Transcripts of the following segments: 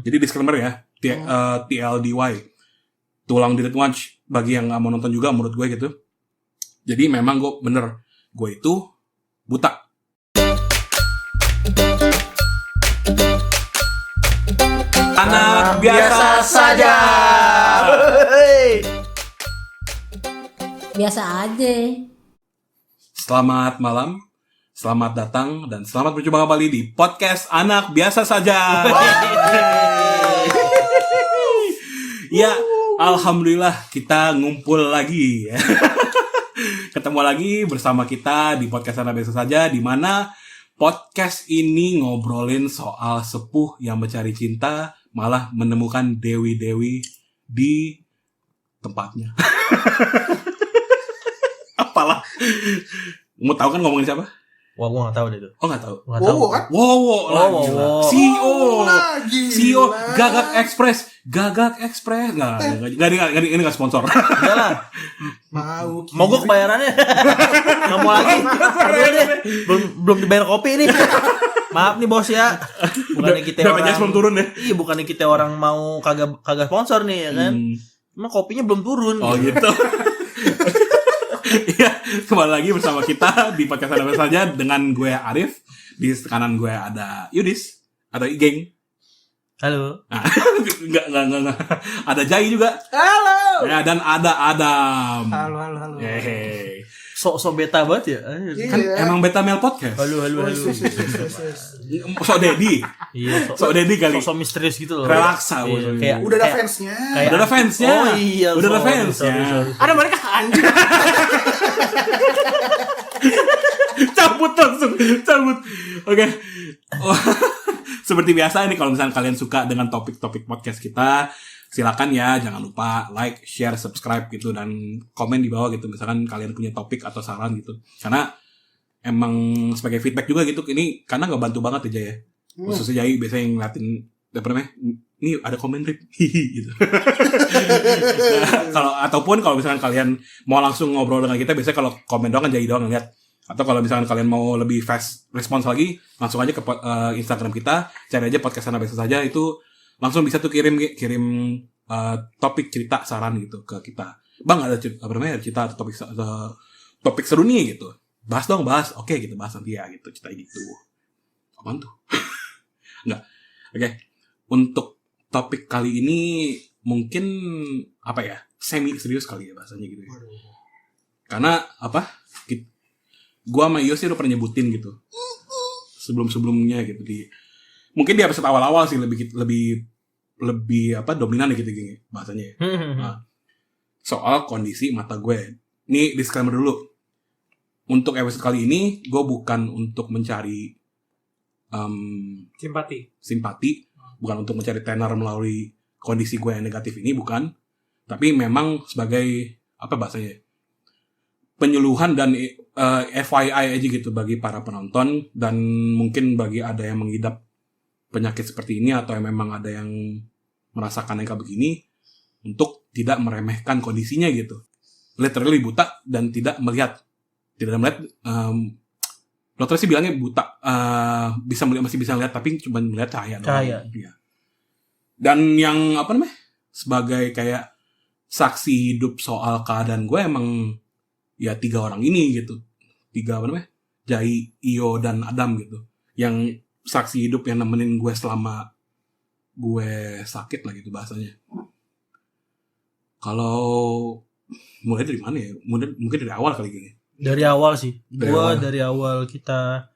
Jadi disclaimer ya, TLDY, Too Long Didn't Watch, bagi yang gak mau nonton juga menurut gue gitu. Jadi memang gue itu buta. Anak biasa saja. Biasa aja. Selamat malam, selamat datang, dan selamat berjumpa kembali di podcast Anak Biasa Saja. Ya, alhamdulillah kita ngumpul lagi. Ketemu lagi bersama kita di podcast Anak Biasa Saja, di mana podcast ini ngobrolin soal sepuh yang mencari cinta, malah menemukan dewi-dewi di tempatnya. Apalah. Mau tahu kan ngomongin siapa? Wah, gue gak tahu deh itu. Oh, gak tahu. Wow kan? Wow lagi. CEO. Lagi. CEO Gagak Express. Nggak, ini nggak sponsor. Iyalah. Mau gue kebayarannya. Gak mau lagi. Belum dibayar kopi nih. Maaf nih bos ya. Bukannya kita orang. BPJS belum turun ya? Iya, bukannya kita orang mau kagak sponsor nih ya kan. Emang kopinya belum turun. Oh gitu. Iya, kembali lagi bersama kita di podcast Ada saja dengan gue Arif. Di kanan gue ada Yudis atau Igeng. Halo. Nah, enggak. Ada Jai juga. Halo. Ya, dan ada Adam. Halo. Hey. Sok beta banget ya. Kan emang beta male podcast. Halo. Sok Dedi. Iya, Sok Dedi kali. Sok misterius gitu loh. Relaksa. Iya, Kayak Udah ada fansnya. udah ada fansnya. Oh iya. Udah ada fansnya. Sorry. Ada mereka anjing. Cabut. Oke. Seperti biasa ini kalau misalnya kalian suka dengan topik-topik podcast kita, silakan ya, jangan lupa like, share, subscribe gitu, dan komen di bawah gitu misalkan kalian punya topik atau saran gitu. Karena emang sebagai feedback juga gitu, ini karena ngebantu banget aja ya. Khususnya Jai biasanya yang ngeliatin apa namanya, ini ada komen Rip gitu. Ataupun kalau misalkan kalian mau langsung ngobrol dengan kita, biasanya kalau komen doang kan Jai doang ngeliat. Atau kalau misalkan kalian mau lebih fast respons lagi, langsung aja ke Instagram kita, cari aja podcast Anak Biasa Saja, itu langsung bisa tuh kirim topik cerita saran gitu ke kita. Bang, ada cerita atau topik seru nih gitu. Bahas. Oke, gitu, bahas nanti ya gitu, cerita gitu. Apaan tuh? Enggak. Oke. Untuk topik kali ini mungkin apa ya? Semi serius kali ya bahasanya gitu ya. Karena apa? Gua sama Yos sih udah pernah nyebutin gitu. Sebelumnya gitu mungkin di episode awal-awal sih lebih apa dominan gitu gini bahasanya. Nah, soal kondisi mata gue. Ini disclaimer dulu. Untuk episode kali ini gue bukan untuk mencari simpati, bukan untuk mencari tenar melalui kondisi gue yang negatif ini, bukan. Tapi memang sebagai apa bahasanya? Penyuluhan dan FYI aja gitu bagi para penonton, dan mungkin bagi ada yang mengidap penyakit seperti ini atau yang memang ada yang merasakan yang kayak begini, untuk tidak meremehkan kondisinya gitu. Literally buta dan tidak melihat. Dokter sih bilangnya buta, bisa melihat, masih bisa melihat tapi cuma melihat cahaya. Ya. Dan yang apa namanya, sebagai kayak saksi hidup soal keadaan gue emang ya 3 orang ini gitu. 3 apa namanya, Jai, Iyo, dan Adam gitu, yang saksi hidup yang nemenin gue selama gue sakit lah gitu bahasanya. Kalau mulai dari mana ya? Mungkin dari awal kali gini. Dari awal sih. Dari awal kita.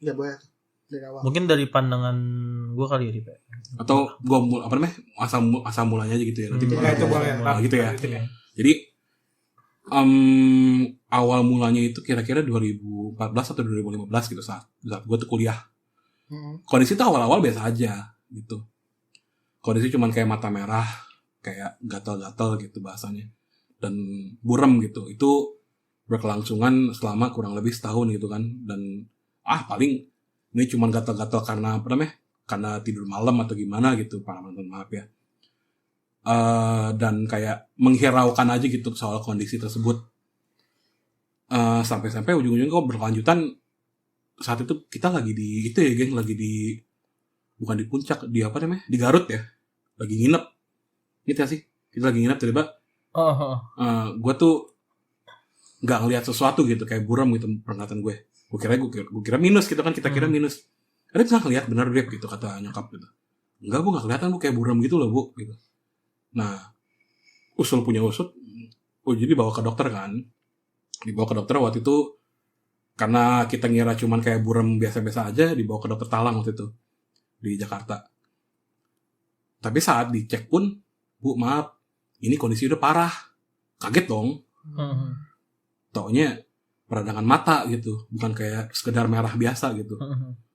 Ya boleh. Dari awal. Mungkin dari pandangan gue kali ya, Rip. Atau gue apa namanya, asal mulanya aja gitu ya. Nanti itu boleh. Gitu ya. Jadi awal mulanya itu kira-kira 2014 atau 2015 gitu, saat gue tuh kuliah. Kondisi tuh awal-awal biasa aja gitu. Kondisi cuman kayak mata merah, kayak gatal-gatal gitu bahasanya, dan burem gitu. Itu berkelangsungan selama kurang lebih setahun gitu kan. Dan paling ini cuman gatal-gatal karena apa namanya, karena tidur malam atau gimana gitu, para penonton, maaf ya. Dan kayak menghiraukan aja gitu soal kondisi tersebut, sampai ujung-ujungnya kok berkelanjutan. Saat itu kita lagi di itu ya geng, lagi di bukan di puncak, di apa namanya, di Garut ya, lagi nginep gitu gak sih, kita lagi nginep tiba-tiba gue tuh nggak ngelihat sesuatu gitu kayak buram gitu penglihatan gue kira minus gitu kan, kita kira minus. Ada nggak ngelihat bener Rip gitu kata nyokap gitu. Enggak bu, nggak kelihatan bu, kayak buram gitu loh bu gitu. Nah usul punya usut, jadi bawa ke dokter kan, dibawa ke dokter waktu itu karena kita ngira cuman kayak buram biasa-biasa aja, dibawa ke dokter Talang waktu itu di Jakarta. Tapi saat dicek pun, bu maaf, ini kondisi udah parah. Kaget dong. Taunya peradangan mata gitu, bukan kayak sekedar merah biasa gitu.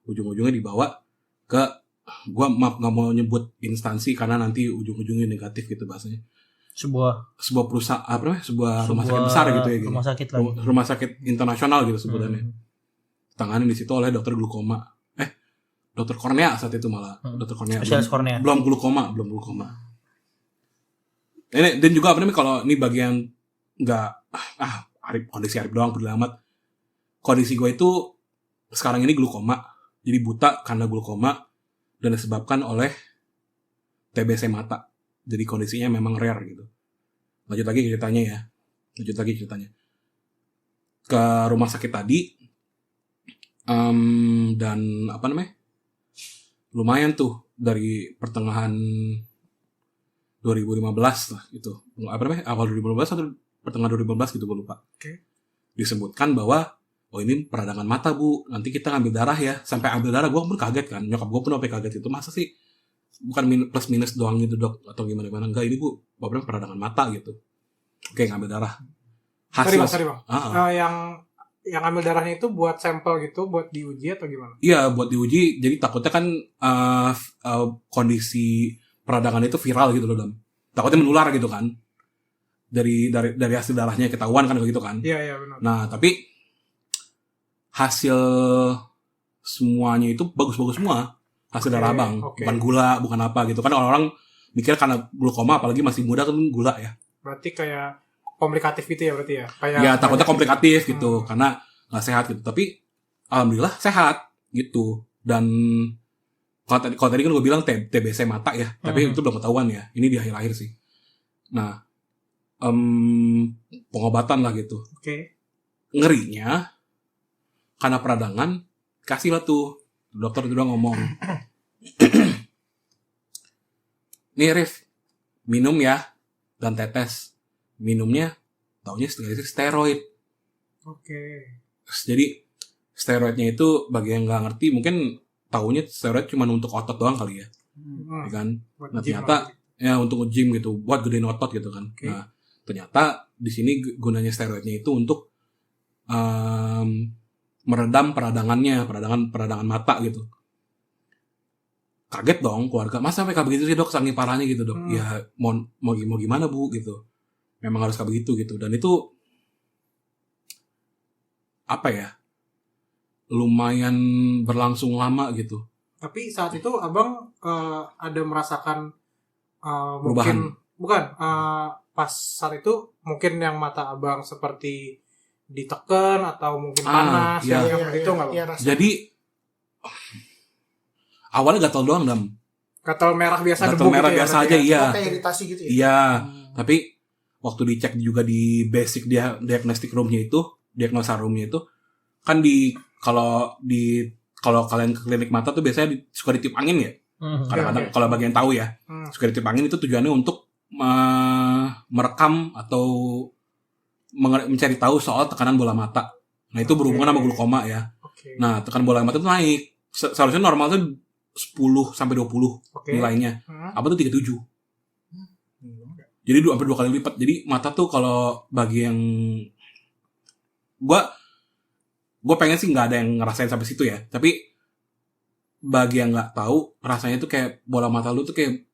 Ujung-ujungnya dibawa ke, gua maaf nggak mau nyebut instansi karena nanti ujung-ujungnya negatif gitu bahasanya. Sebuah perusahaan apa namanya? Sebuah rumah sakit besar gitu ya. Rumah sakit lah. Rumah sakit internasional gitu sebutannya. Tanganin di situ oleh dokter glukoma. Dokter kornea saat itu malah. Dokter kornea. Spesialis kornea. Belum glukoma. Ini dan juga apa namanya kalau ini bagian nggak kondisi Arif doang peduli amat. Kondisi gue itu sekarang ini glukoma. Jadi buta karena glukoma dan disebabkan oleh TBC mata. Jadi kondisinya memang rare gitu. Lanjut lagi ceritanya. Ke rumah sakit tadi dan apa namanya? Lumayan tuh dari pertengahan 2015 lah gitu. Apa namanya? Awal 2015 atau pertengahan 2015 gitu gue lupa. Disebutkan bahwa ini peradangan mata bu, nanti kita ngambil darah ya. Sampai ambil darah gue pun kaget kan, nyokap gue pun sampai kaget itu, masa sih bukan plus minus doang gitu dok atau gimana enggak, ini bu problemnya peradangan mata gitu. Oke, ngambil darah. Sorry bang. Yang ambil darahnya itu buat sampel gitu, buat diuji atau gimana? Iya, buat diuji. Jadi takutnya kan kondisi peradangan itu viral gitu loh, Dam. Takutnya menular gitu kan. Dari hasil darahnya ketahuan kan gitu kan. Iya benar. Nah, tapi hasil semuanya itu bagus-bagus semua. Hasil darah abang, bukan gula, bukan apa gitu. Kan orang-orang mikir karena glukoma apalagi masih muda kan gula ya. Berarti kayak komplikatif gitu ya berarti ya? Kayak ya takutnya komplikatif gitu karena nggak sehat gitu. Tapi alhamdulillah sehat gitu. Dan kalau tadi kan gue bilang TBC mata ya, tapi itu belum ketahuan ya. Ini di akhir-akhir sih. Nah, pengobatan lah gitu. Ngerinya karena peradangan kasih lah tuh dokter udah ngomong. Nih Rif, minum ya dan tetes. Minumnya taunya steroid. Jadi steroidnya itu bagi yang nggak ngerti mungkin taunya steroid cuma untuk otot doang kali ya, ya kan? Nah ternyata ya untuk nge-gym gitu, buat gedein otot gitu kan. Nah ternyata di sini gunanya steroidnya itu untuk meredam peradangan mata gitu. Kaget dong keluarga, masa sampai kayak begitu sih dok, saking parahnya gitu dok. Ya mau gimana bu gitu. Memang harus kayak begitu gitu. Dan itu apa ya, lumayan berlangsung lama gitu. Tapi saat itu abang ada merasakan perubahan? Bukan pas saat itu mungkin yang mata abang seperti ditekan atau mungkin panas yang itu nggak bang? Jadi awalnya gatal doang Dam. Gatal merah biasa, gatal merah gitu biasa aja iya. Kayak iritasi gitu ya. Iya, tapi waktu dicek juga di basic diagnostic roomnya itu, diagnosa roomnya itu kan kalau kalian ke klinik mata tuh biasanya suka ditiup angin ya. Kadang-kadang kalau bagian tahu ya, suka ditiup angin itu tujuannya untuk merekam atau mencari tahu soal tekanan bola mata. Nah itu berhubungan sama glukoma ya. Nah tekanan bola mata itu naik. Seharusnya normal tuh 10 sampai 20 nilainya. Apa tuh 37. Jadi 2 kali lipat. Jadi mata tuh kalau bagi yang gue pengen sih nggak ada yang ngerasain sampai situ ya. Tapi bagi yang nggak tahu, rasanya tuh kayak bola mata lu tuh kayak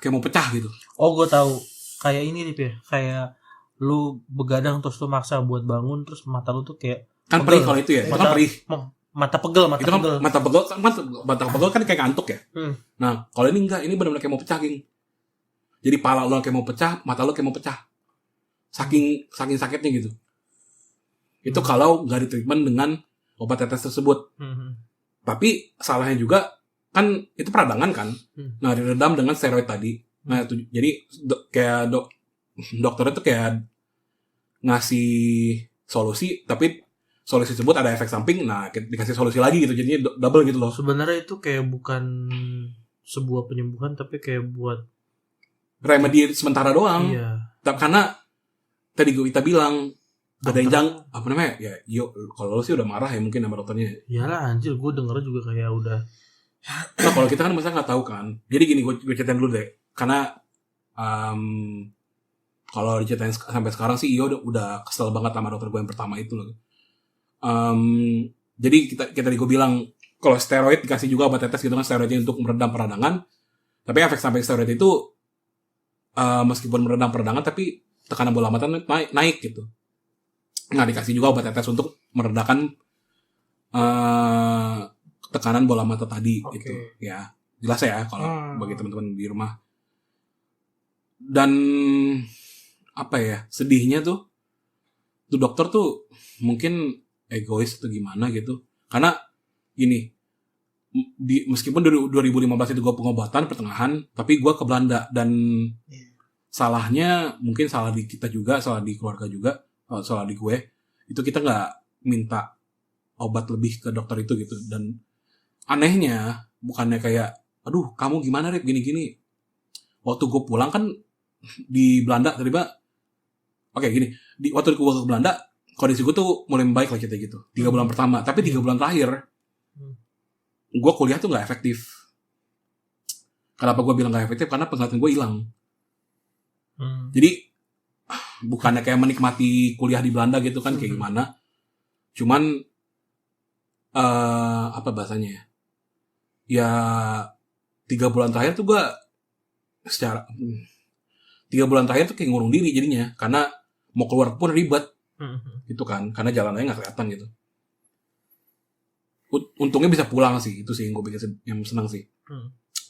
mau pecah gitu. Oh gue tahu. Kayak ini nih ya. Kayak lu begadang terus lu maksa buat bangun terus mata lu tuh kayak kan perih kalau itu ya. Mata pegel. Mata pegel kan kayak ngantuk ya. Nah kalau ini enggak, ini benar-benar kayak mau pecah geng. Jadi pala lo kayak mau pecah, mata lo kayak mau pecah. Saking sakitnya gitu. Itu kalau nggak ditreatment dengan obat tetes tersebut. Tapi salahnya juga kan itu peradangan kan. Nah, diredam dengan steroid tadi. Nah, itu jadi kayak dokter itu kayak ngasih solusi, tapi solusi tersebut ada efek samping. Nah, dikasih solusi lagi gitu, jadinya double gitu loh. Sebenarnya itu kayak bukan sebuah penyembuhan, tapi kayak buat remedi sementara doang. Iya. Karena tadi kita bilang ada yang apa namanya ya, yuk kalau lo sih udah marah ya mungkin sama dokternya. Iyalah anjir, gue denger juga kayak udah. Nah, kalau kita kan masa nggak tahu kan. Jadi gini, gue ceritain dulu deh. Karena kalau diceritain sampai sekarang sih Iyo udah kesel banget sama dokter gue yang pertama itu loh. Jadi kita tadi gue bilang kalau steroid dikasih juga obat tetes gitu kan, steroidnya untuk meredam peradangan. Tapi efek samping steroid itu meskipun meredam peradangan tapi tekanan bola mata naik gitu. Nah, dikasih juga obat tetes untuk meredakan tekanan bola mata tadi gitu. Ya, jelas ya kalau bagi teman-teman di rumah. Dan apa ya, sedihnya tuh dokter tuh mungkin egois atau gimana gitu. Karena gini, meskipun 2015 itu gue pengobatan pertengahan, tapi gue ke Belanda dan salahnya mungkin salah di kita juga, salah di keluarga juga, salah di gue. Itu kita nggak minta obat lebih ke dokter itu gitu. Dan anehnya bukannya kayak, aduh kamu gimana Rip gini-gini. Waktu gue pulang kan di Belanda tiba-tiba, oke gini, waktu gue ke Belanda kondisi gue tuh mulai membaik lah kita gitu. 3 bulan pertama, tapi 3 bulan terakhir gue kuliah tuh nggak efektif. Kenapa gue bilang nggak efektif? Karena penglihatan gue hilang. Jadi bukannya kayak menikmati kuliah di Belanda gitu kan, kayak gimana? Cuman apa bahasanya ya? Ya 3 bulan terakhir tuh gue secara 3 bulan terakhir tuh kayak ngurung diri jadinya, karena mau keluar pun ribet gitu kan, karena jalanannya nggak kelihatan gitu. Untungnya bisa pulang sih, itu sih yang gue bikin yang senang sih.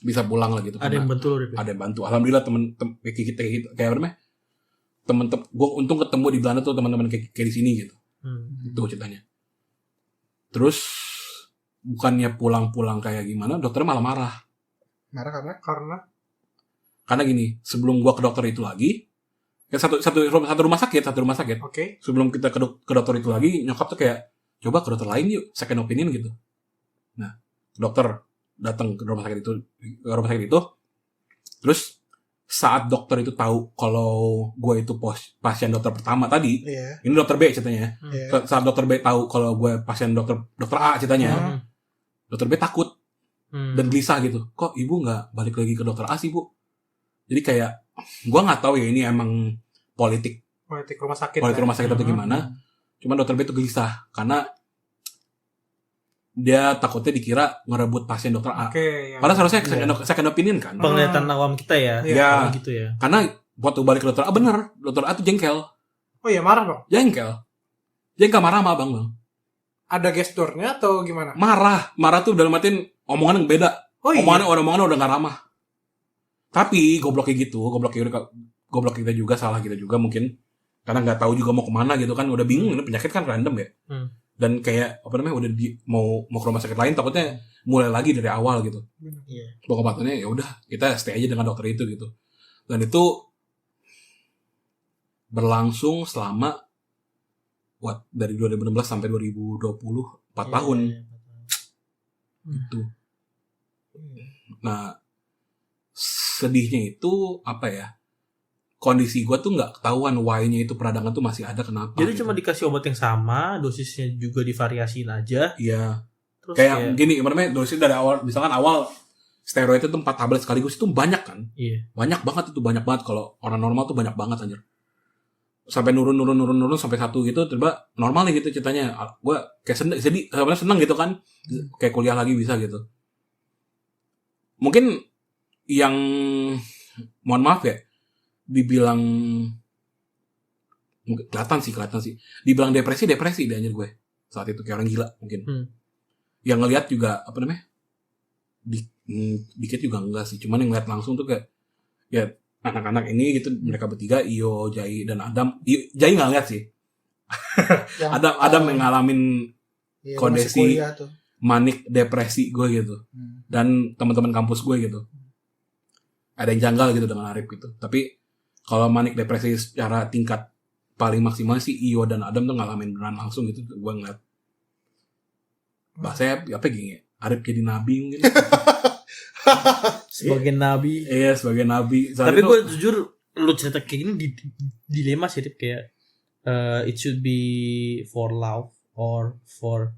Bisa pulang lah gitu. Ada yang bantu lo, ada yang bantu. Alhamdulillah temen kita kayak apa namanya? Temen-temen gue untung ketemu di Belanda tuh teman-teman kayak di sini gitu. Itu ceritanya. Terus bukannya pulang-pulang kayak gimana, dokternya malah marah. Marah Karena gini, sebelum gua ke dokter itu lagi, ya satu rumah sakit. Oke. Sebelum kita ke dokter itu lagi, nyokap tuh kayak, coba ke dokter lain yuk, second opinion gitu. Nah, dokter datang ke rumah sakit itu, terus saat dokter itu tahu kalau gue itu pasien dokter pertama tadi, ini dokter B ceritanya. Saat dokter B tahu kalau gue pasien dokter A ceritanya, dokter B takut dan gelisah gitu. Kok ibu nggak balik lagi ke dokter A sih bu? Jadi kayak gue nggak tahu ya ini emang politik rumah sakit atau gimana. Cuman dokter B itu gelisah karena dia takutnya dikira ngerebut pasien dokter A. Padahal seharusnya second opinion kan. Penglihatan awam kita ya. Iya. Gitu ya. Karena waktu balik ke dokter A bener, dokter A tuh jengkel. Oh iya, marah bang? Jengkel marah sama abang bang. Ada gesturnya atau gimana? Marah tuh dalam artian omongan yang beda. Omongannya udah gak ramah. Tapi goblok kita juga, salah kita juga mungkin. Karena gak tahu juga mau kemana gitu kan. Udah bingung, ini penyakit kan random ya. Dan kayak apa namanya udah mau ke rumah sakit lain, takutnya mulai lagi dari awal gitu. Pengobatannya ya udah kita stay aja dengan dokter itu gitu. Dan itu berlangsung selama dari 2016 sampai 2020 4 tahun. Itu. Nah, sedihnya itu apa ya? Kondisi gue tuh nggak ketahuan why-nya itu peradangan tuh masih ada, kenapa. Jadi gitu. cuma dikasih obat yang sama, dosisnya juga divariasiin aja. Iya. Kayak gini, namanya dosis dari awal, misalkan awal steroid itu 4 tablet sekaligus itu banyak kan? Iya. Banyak banget. Kalau orang normal tuh banyak banget anjir. Sampai nurun sampai 1 gitu, tiba normal nih gitu ceritanya. Gue kayak sedih, sebenarnya seneng gitu kan. Kayak kuliah lagi bisa gitu. Mungkin yang mohon maaf ya, dibilang kelihatan sih dibilang depresi deh anjir gue saat itu, kayak orang gila mungkin. Yang ngelihat juga apa namanya dikit juga enggak sih, cuman yang ngeliat langsung tuh kayak ya anak-anak ini gitu, mereka bertiga, Iyo, Jai dan Adam. Jai nggak ngeliat sih. Adam yang ngalamin kondisi manik depresi gue gitu. Dan teman-teman kampus gue gitu. Ada yang janggal gitu dengan Arif gitu. Tapi kalau manik depresi secara tingkat paling maksimal sih Iyo dan Adam tuh ngalamin beneran langsung gitu. Gue ngeliat bahasanya apa gini, Arif jadi nabi mungkin. Sebagai nabi. Iya, sebagai nabi. Tapi gue jujur, lu cerita kayak gini dilema sih, Rip. Kayak it should be for love or for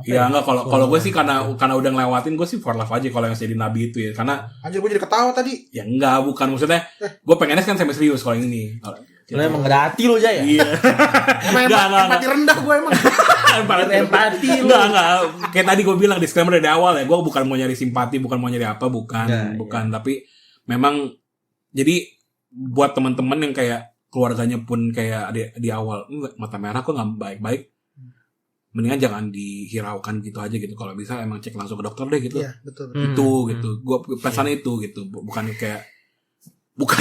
ya enggak, kalau gue sih karena udah ngelewatin, gue sih for love aja kalau yang jadi nabi itu ya. Karena anjir gue jadi ketawa tadi. ya enggak, bukan maksudnya. Gue pengennya kan sampai serius kalau ini. Lo emang gak ada hati lo aja ya? Iya. Emang empati rendah gue emang. Empati lu. Enggak. Kayak tadi gue bilang disclaimer dari awal ya, gue bukan mau nyari simpati, bukan mau nyari apa, bukan. Tapi memang jadi buat teman-teman yang kayak keluarganya pun kayak di awal mata merah kok nggak baik-baik, mendingan jangan dihiraukan gitu aja gitu. Kalau bisa emang cek langsung ke dokter deh gitu. Iya, betul. Itu gitu. Gue pesannya itu gitu. Bukan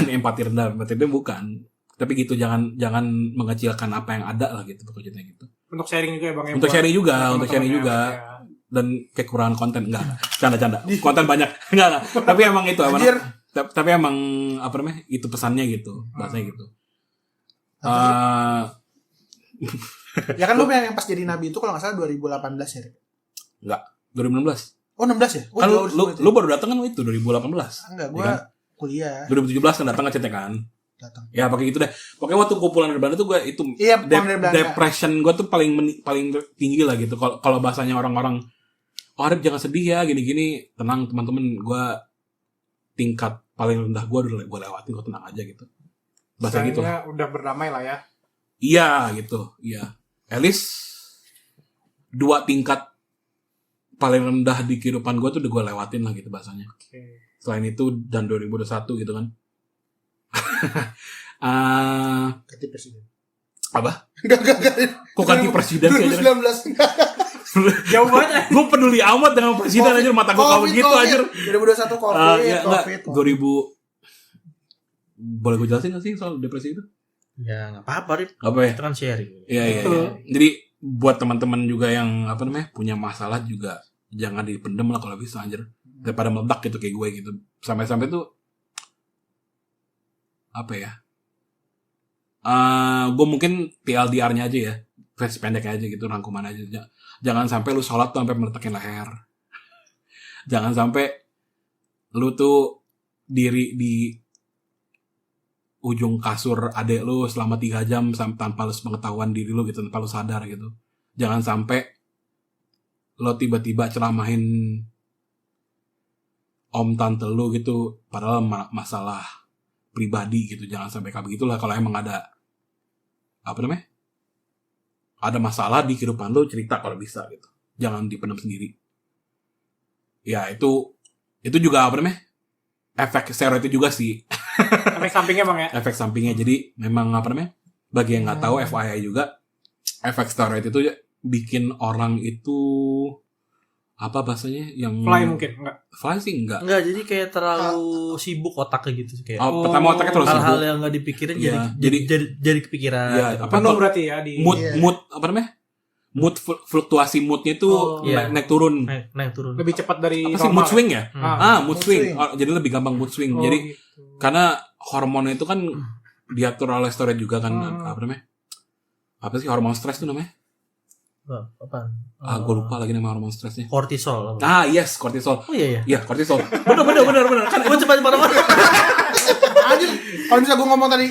empati rendah, empati itu bukan. Tapi gitu, jangan mengecilkan apa yang ada lah gitu pokoknya gitu. Untuk sharing juga ya Bang. Untuk sharing juga. Dan kekurangan konten enggak. Canda. Konten banyak. Enggak. Tapi emang itu tapi emang apa namanya? Itu pesannya gitu, bahasanya gitu. Ya kan lu yang pas jadi nabi itu kalau enggak salah 2018 ya, Rip? Enggak, 2016. Oh, 16 ya? Oh, kan lu baru datang kan itu 2018. Enggak, gua ya kan? Kuliah. 2017 kan datang ngecetnya kan? Datang. Ya pakai gitu deh. Pokoknya waktu kumpulan dari Belanda tuh gue itu depression gue tuh paling tinggi lah gitu. Kalau bahasanya orang-orang, oh Arif jangan sedih ya gini-gini, tenang teman-teman, gue tingkat paling rendah gue lewatin, gue tenang aja gitu. Bahasa gitu. Udah berdamai lah ya. Iya gitu, iya. At least 2 tingkat paling rendah di kehidupan gue tuh udah gue lewatin lah gitu bahasanya. Okay. Selain itu dan 2021 gitu kan. Ganti presiden. Apa? Enggak. Kok ganti presiden sih aja? 2019. Jauh banget. Gue peduli amat dengan presiden aja, mata gue kalau gitu aja. 2021 COVID. 2000. Boleh gue jelasin gak sih soal depresi itu? Ya nggak apa-apa, Rip. Apa ya? Kita kan sharing. Iya. Jadi buat teman-teman juga yang apa namanya punya masalah juga jangan dipendem lah kalau bisa anjir. Daripada meledak gitu kayak gue gitu. Sampai-sampai tuh apa ya? Gue mungkin TLDR-nya aja ya, versi pendeknya aja gitu, rangkuman aja. Jangan sampai lu sholat tuh sampai meletakin leher. Jangan sampai lu tuh diri di ujung kasur adek lu selama 3 jam tanpa lu pengetahuan diri lu gitu, tanpa lu sadar gitu. Jangan sampai lo tiba-tiba ceramahin om tante lu gitu, padahal masalah pribadi gitu. Jangan sampai kayak begitulah. Kalau emang ada apa namanya, ada masalah di kehidupan lu, cerita kalau bisa gitu. Jangan dipendam sendiri. Ya itu juga apa namanya, efek steroid itu juga sih. Efek sampingnya Bang ya. Efek sampingnya. Jadi memang apa namanya, bagi yang nggak tahu, FYI juga, efek steroid itu bikin orang itu apa bahasanya yang fly mungkin enggak. Fly sih enggak, jadi kayak terlalu sibuk otaknya gitu kayak. Pertama otaknya terlalu sibuk. Hal-hal yang nggak dipikirin jadi kepikiran. Ya, gitu. apa penuh berarti ya di mood apa namanya? Mood fluktuasi moodnya itu naik turun. Naik turun. Lebih cepat dari apa sih, mood swing ya? Mood swing. Jadi lebih gampang mood swing. Jadi gitu. karena hormon itu kan diatur oleh steroid juga kan, apa namanya? Apa sih hormon stres itu namanya? Apaan? Gue lupa lagi nama hormon stresnya. Kortisol. Yes, kortisol. Oh iya. Iya, kortisol. Bener. Kan gue cepat marah-marah. Anjir, kalau misalnya gue ngomong tadi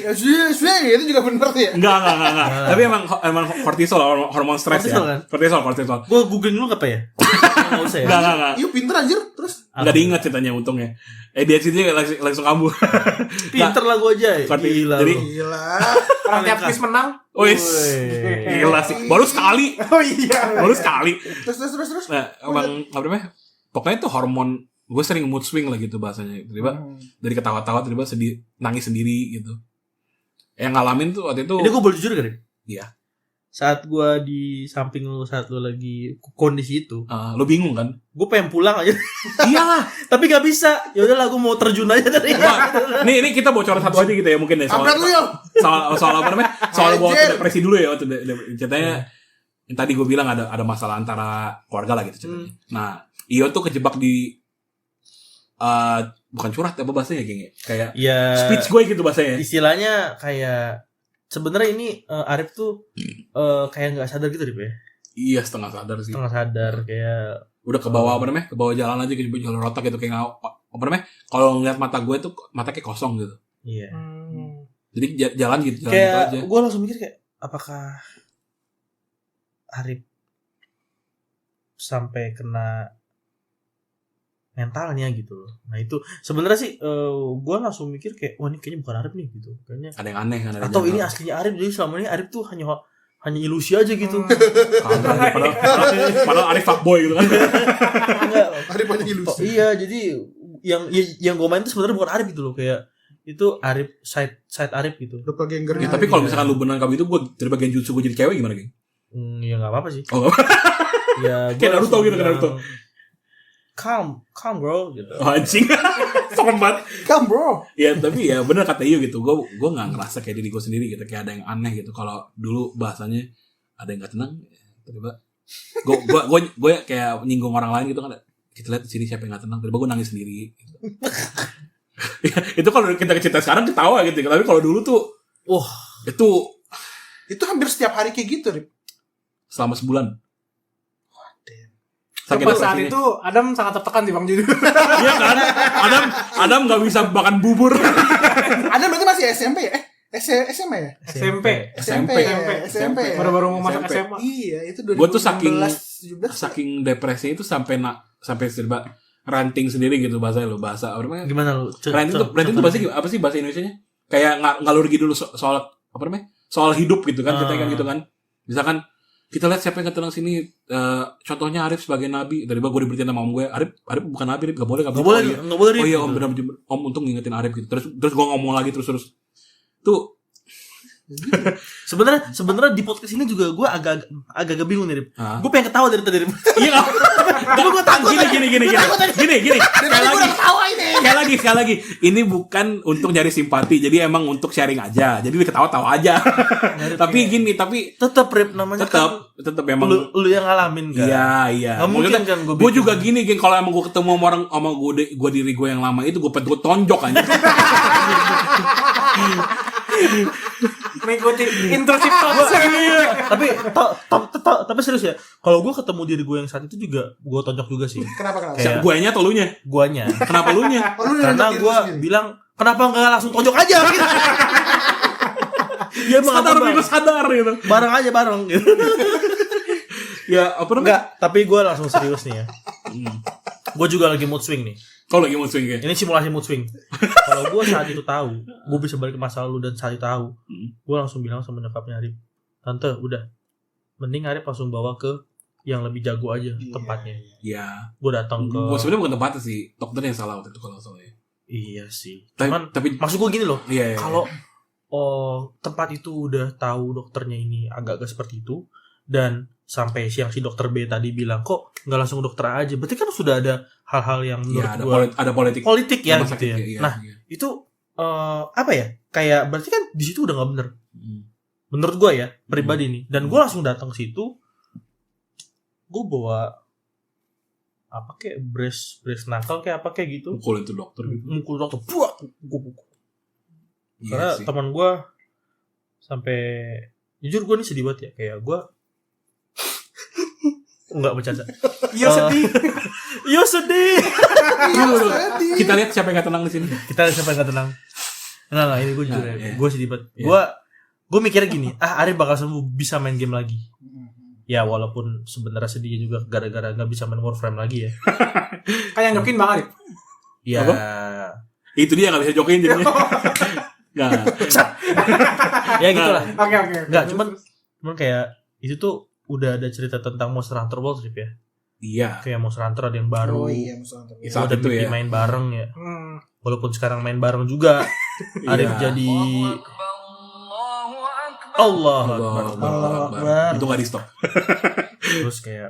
swing itu juga bener tuh ya? Enggak. Tapi emang kortisol, hormon stres ya. Kortisol kan? Kortisol. Gue googling dulu apa ya? Enggak usah ya. Enggak. Iya pinter anjir, terus Enggak diingat ceritanya untungnya. Dia sini langsung kambuh. Pinter lah gue aja. Gila. Jadi gila. Orang tiap quiz menang. Wis. Gila sih. Baru sekali. Oh iya. Baru sekali. Terus. Nah, emang apa namanya? Pokoknya itu hormon. Gue sering mood swing lah gitu bahasanya. Tiba-tiba dari ketawa-tawa tiba-tiba sedih, nangis sendiri gitu. Yang ngalamin tuh waktu itu. Ini gue boleh jujur kan? Iya. Saat gue di samping lu, saat lu lagi kondisi itu, lu bingung kan? Gue pengen pulang aja. Iyalah. Tapi gak bisa. Ya udahlah, gue mau terjun aja dari. Ini kita bocoran satu aja gitu ya mungkin ya. Amrat lu yo. Soal apa namanya? Soal gue waktu depresi dulu ya, waktu ceritanya yang tadi gue bilang ada masalah antara keluarga lah gitu ceritanya. Nah, Iyo tuh kejebak di bukan curhat apa bahasanya kayak Ya, speech gue gitu bahasanya. istilahnya kayak sebenarnya ini Arif tuh kayak nggak sadar gitu Rip ya. Iya, setengah sadar sih. Setengah sadar kayak Udah ke bawah apa namanya? Ke bawah jalan aja ke jalur otak gitu kayak apa namanya? Kalau ngeliat mata gue tuh mata kayak kosong gitu. iya. Jadi jalan gitu Kayak aja. gue langsung mikir kayak apakah Arif sampai kena mentalnya gitu loh. Nah itu sebenarnya sih gue langsung mikir kayak wah ini kayaknya bukan Arif nih gitu. Kayaknya Ada yang aneh kan ada atau yang ini janggal. aslinya Arif, jadi selama ini Arif tuh hanya ilusi aja gitu. Padahal Arif fuckboy gitu kan. Enggak. Ada banyak Oh, ilusi. iya, jadi yang gue main tuh sebenarnya bukan Arif gitu loh, kayak itu Arif side Arif gitu. Doppelganger. Ya, tapi kalau misalkan lu beneran kamu itu gue dari bagian jutsu gue jadi cewek gimana geng? Ya nggak apa-apa sih. Oh, Ya Kayak Naruto langsung gitu, kayak bilang, Naruto. Calm bro gitu. anjing. Serem banget. Come bro. Ya tapi ya bener kata Iyo gitu. Gue nggak ngerasa kayak diri gue sendiri gitu. Kayak ada yang aneh gitu. Kalau dulu bahasanya ada yang nggak tenang. Tiba-tiba gue kayak nyinggung orang lain gitu kan. Kita lihat di sini siapa yang nggak tenang. Tiba-tiba gue nangis sendiri. Gitu. Ya, itu kalau kita cerita sekarang ketawa gitu. Tapi kalau dulu tuh, Wah, Itu hampir setiap hari kayak gitu, Rip. selama sebulan. Pada saat itu Adam sangat tertekan di Bang Judu. Iya kan? Adam nggak bisa makan bubur. Ada berarti masih SMP ya? SMA ya? SMP. Baru-baru mau masuk SMA. Iya, itu Gue tuh 2016, 17. saking depresinya itu sampai serba ranting sendiri gitu bahasa apa namanya? gimana lu? Ranting tuh bahasa apa sih bahasa Indonesianya? Kayak ngalur gitu dulu soal apa namanya? Soal hidup gitu kan, ceritanya kan gitu kan. Misalkan kita lihat siapa yang ketenang sini, contohnya Arif sebagai nabi. Dari gue diberitain sama om gue, Arif bukan nabi, Arif gak boleh. Nggak boleh. Oh iya gitu. om benar om untung ngingetin Arif gitu. Terus gue ngomong lagi terus tuh Sebenarnya di podcast ini juga gue agak bingung nih, Rip. Ah. Gue pengen ketawa dari tadi, Rip. iya tapi gue takut gini sekali lagi ini bukan untuk nyari simpati, jadi emang untuk sharing aja, jadi ketawa-tawa aja. tapi Tetap Rip namanya tetap emang lu yang ngalamin kan. iya Nggak mungkin maksudnya kan gue bikin. juga gini geng, kalau emang gue ketemu sama orang sama gue diri gue yang lama itu gue tonjok aja. Mengikuti internship toxic. Tapi serius ya, kalau gue ketemu diri gue yang saat itu juga gue tonjok juga sih. Kenapa? Kayak- Guanya atau lunya? Guanya. Kenapa lunya? Oh, lu Karena nunjuk diri gue lu sendiri. bilang kenapa nggak langsung tonjok aja gitu. Ya emang sadar apa, gue Bang? sadar gitu. bareng gitu. Ya apa namanya? Enggak, tapi gue langsung serius nih ya. Gue juga lagi mood swing nih. Kalau lagi mau swing kayak. Ini simulasi mood swing. Kalau gue saat itu tahu, gue bisa balik ke masa lalu dan saat itu tahu, gue langsung bilang sama nyokapnya Arif, tante udah, mending Arif langsung bawa ke yang lebih jago aja tempatnya. Ya. Gue datang ke. Sebenarnya bukan tempatnya sih, dokternya yang salah waktu itu kalau salah ya. Iya sih. Tapi Maksud gue gini loh, iya. kalau tempat itu udah tahu dokternya ini agak-agak seperti itu, dan sampai si dokter B tadi bilang kok nggak langsung ke dokter aja, berarti kan sudah ada hal-hal yang menurut ya, gue ada politik ya rumah gitu sakit, ya. iya, Nah iya. itu apa ya? Kayak berarti kan di situ udah nggak bener. Menurut gue ya pribadi nih. Dan gue langsung datang ke situ. Gue bawa apa kayak brace knuckle kayak apa kayak gitu. Mukul itu dokter gitu. Mukul dokter. Buak. Gue pukul. Iya Karena sih. teman gue sampai jujur gue nih sedih banget ya. Kayak gue enggak bercanda. Iya sedih. Yo sedih. Kita lihat siapa yang gak tenang di sini. Kita sampai nggak tenang. Enggak ini gue jujur Nah, ya. iya. Gue sedih banget. Iya. Gue mikirnya gini, Arif bakal sembuh bisa main game lagi. Ya walaupun sebenarnya sedihnya juga gara-gara nggak bisa main Warframe lagi ya. Kayak nyokin Bang Arif. Ya. Apa? Itu dia gak bisa jokin jadinya. Nggak. Ya gitulah. Oke. Nggak, cuman kayak itu tuh udah ada cerita tentang Monster Hunter World Trip ya. Iya. Kayak Monster Hunter ada yang baru. Oh iya, misalnya. Ya, saat Udah itu ya. main bareng ya. Walaupun sekarang main bareng juga. Arif Iya. jadi Allah Akbar. Itu gak di stop. Terus kayak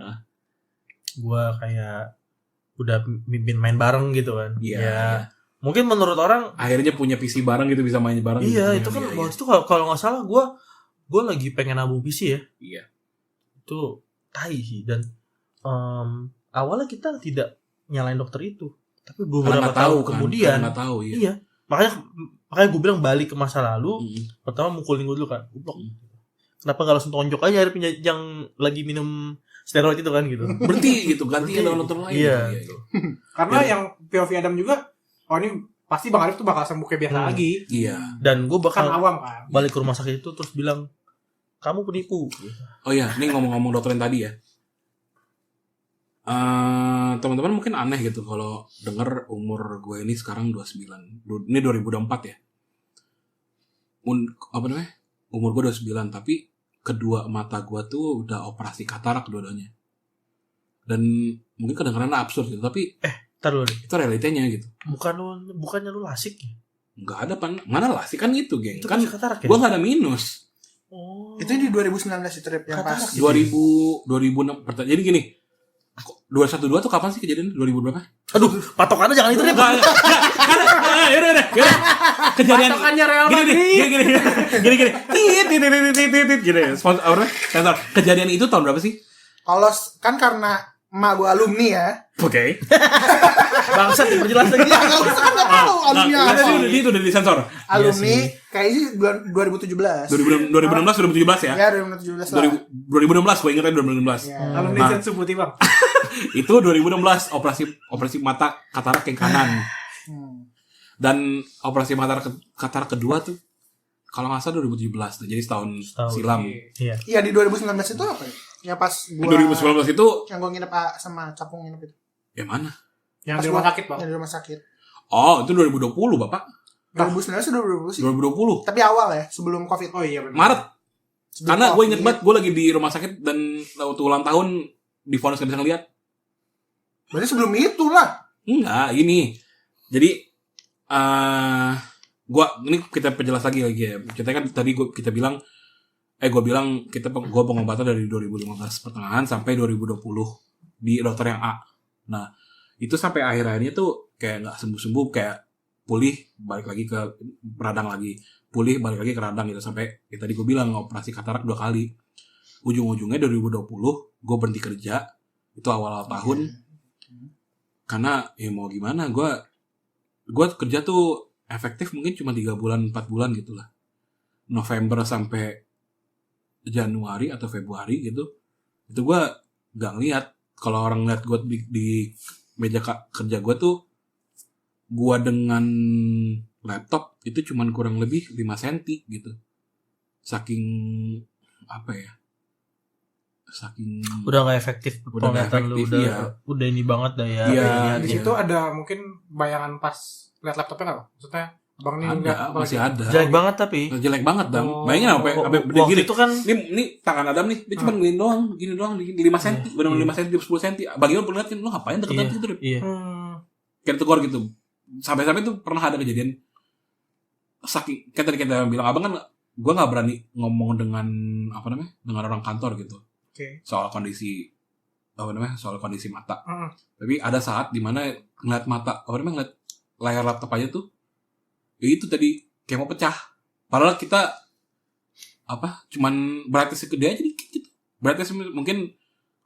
gua kayak udah mimpin main bareng gitu kan. Iya. Ya, mungkin menurut orang Akhirnya punya PC bareng gitu, bisa main bareng. iya gitu. itu kan Iya, waktu itu kalau nggak salah gua lagi pengen nabung PC ya. Iya. itu tai sih. Dan awalnya kita tidak nyalain dokter itu, tapi beberapa tahun kemudian nggak tahu, ya. Iya, makanya gue bilang balik ke masa lalu. Pertama mukulin gue dulu kan, goblok. Kenapa nggak langsung tonjok aja yang lagi minum steroid itu kan gitu. Berhenti gitu, ganti dengan dokter lain. Iya. Karena yang POV Adam juga, ini pasti Bang Arif tuh bakal sembuh kayak biasa lagi. Iya. Dan gue bakal Kan awam kan. balik ke rumah sakit itu terus bilang, kamu penipu. Oh iya, ini ngomong-ngomong dokter yang tadi ya. Teman-teman mungkin aneh gitu kalau denger umur gue ini sekarang 29. Ini 2024 ya. Apa namanya? Umur gue 29, tapi kedua mata gue tuh udah operasi katarak dua-duanya. Dan mungkin kedengaran absurd gitu, tapi Ntar dulu deh. itu realitanya gitu. Bukannya lu lasik ya? Enggak ada mana lah sih kan itu, geng. Itu Kan katarak ya? gue enggak ada minus. Oh. Itu di 2019 itu Rip yang pas. Katarak. 2006. Jadi gini. 212 tuh kapan sih kejadian? 2000 berapa? Aduh, patokannya jangan itu deh. Yaudah. Kejadian Patokannya Real Madrid. Gini. Sponsor apa? Sensor. Kejadian itu tahun berapa sih? Kalau kan karena emak gua alumni ya. Oke. Bangsat diperjelas lagi. Ya enggak usah, enggak tahu alumni apa. Itu udah disensor. Alumni kayaknya sih bulan 2017. 2016 ya? Ya 2017 lah. 2016 gue ingetnya 2016. Ya. Alumni Nah. Sensu Putih Bang. Itu 2016 operasi mata katarak yang kanan. Dan operasi mata katarak kedua tuh kalau nggak salah 2017 tuh, jadi setahun silam. Iya. Iya di 2019 itu apa ya? Yang pas gua 2019 itu yang gua nginep sama capung nginep itu. yang mana? Yang Pas di rumah gua- sakit Bang. Yang di rumah sakit. Oh, itu 2020, Bapak. 2019 atau 2020 sih? 2020. Tapi awal ya, sebelum Covid. Oh iya benar. Maret. Sebelum Karena gue Covid. inget banget gue lagi di rumah sakit dan waktu ulang tahun divonis gak bisa ngeliat. Berarti sebelum itu lah. Enggak, ini. Jadi ini kita perjelas lagi ya. Kita kan tadi kita bilang gue bilang gue pengobatan dari 2015 pertengahan sampai 2020 di dokter yang A. Nah, itu sampai akhir-akhirnya tuh kayak nggak sembuh-sembuh, kayak pulih balik lagi ke radang lagi, pulih balik lagi ke radang gitu sampai ya tadi gue bilang operasi katarak 2 kali. Ujung-ujungnya 2020 gue berhenti kerja itu awal tahun karena ya mau gimana, gue kerja tuh efektif mungkin cuma 3 bulan 4 bulan gitu lah, November sampai Januari atau Februari gitu. Itu gue gak ngeliat kalau orang ngeliat gue di meja kerja gue tuh gue dengan laptop itu cuman kurang lebih 5 cm gitu, saking apa ya, saking Udah gak efektif Udah nggak penglihatan lu, efektif, iya. udah ini banget dah ya. Iya. Di situ ada mungkin bayangan pas lihat laptopnya nggak Bang? Maksudnya Bang ini enggak ada, masih ada. Jelek banget tapi. Jelek banget Dam. Oh. Bayangin sampai Waktu gini. itu kan Ini tangan Adam nih, dia cuma gini doang, 5 cm, benar-benar 5 cm, 10 cm. Bagi lo pernah lihat kan, lo ngapain deket-deket gitu, Rip? Iya. Kayak tegur gitu. Sampai-sampai tuh pernah ada kejadian saking kayak tadi kita bilang abang kan, gue nggak berani ngomong dengan dengan orang kantor gitu. Oke. Soal kondisi mata. Tapi ada saat dimana ngeliat mata, ngeliat layar laptop aja tuh, ya itu tadi kayak mau pecah. Padahal kita cuman brightness gede aja dikit gitu. Brightness mungkin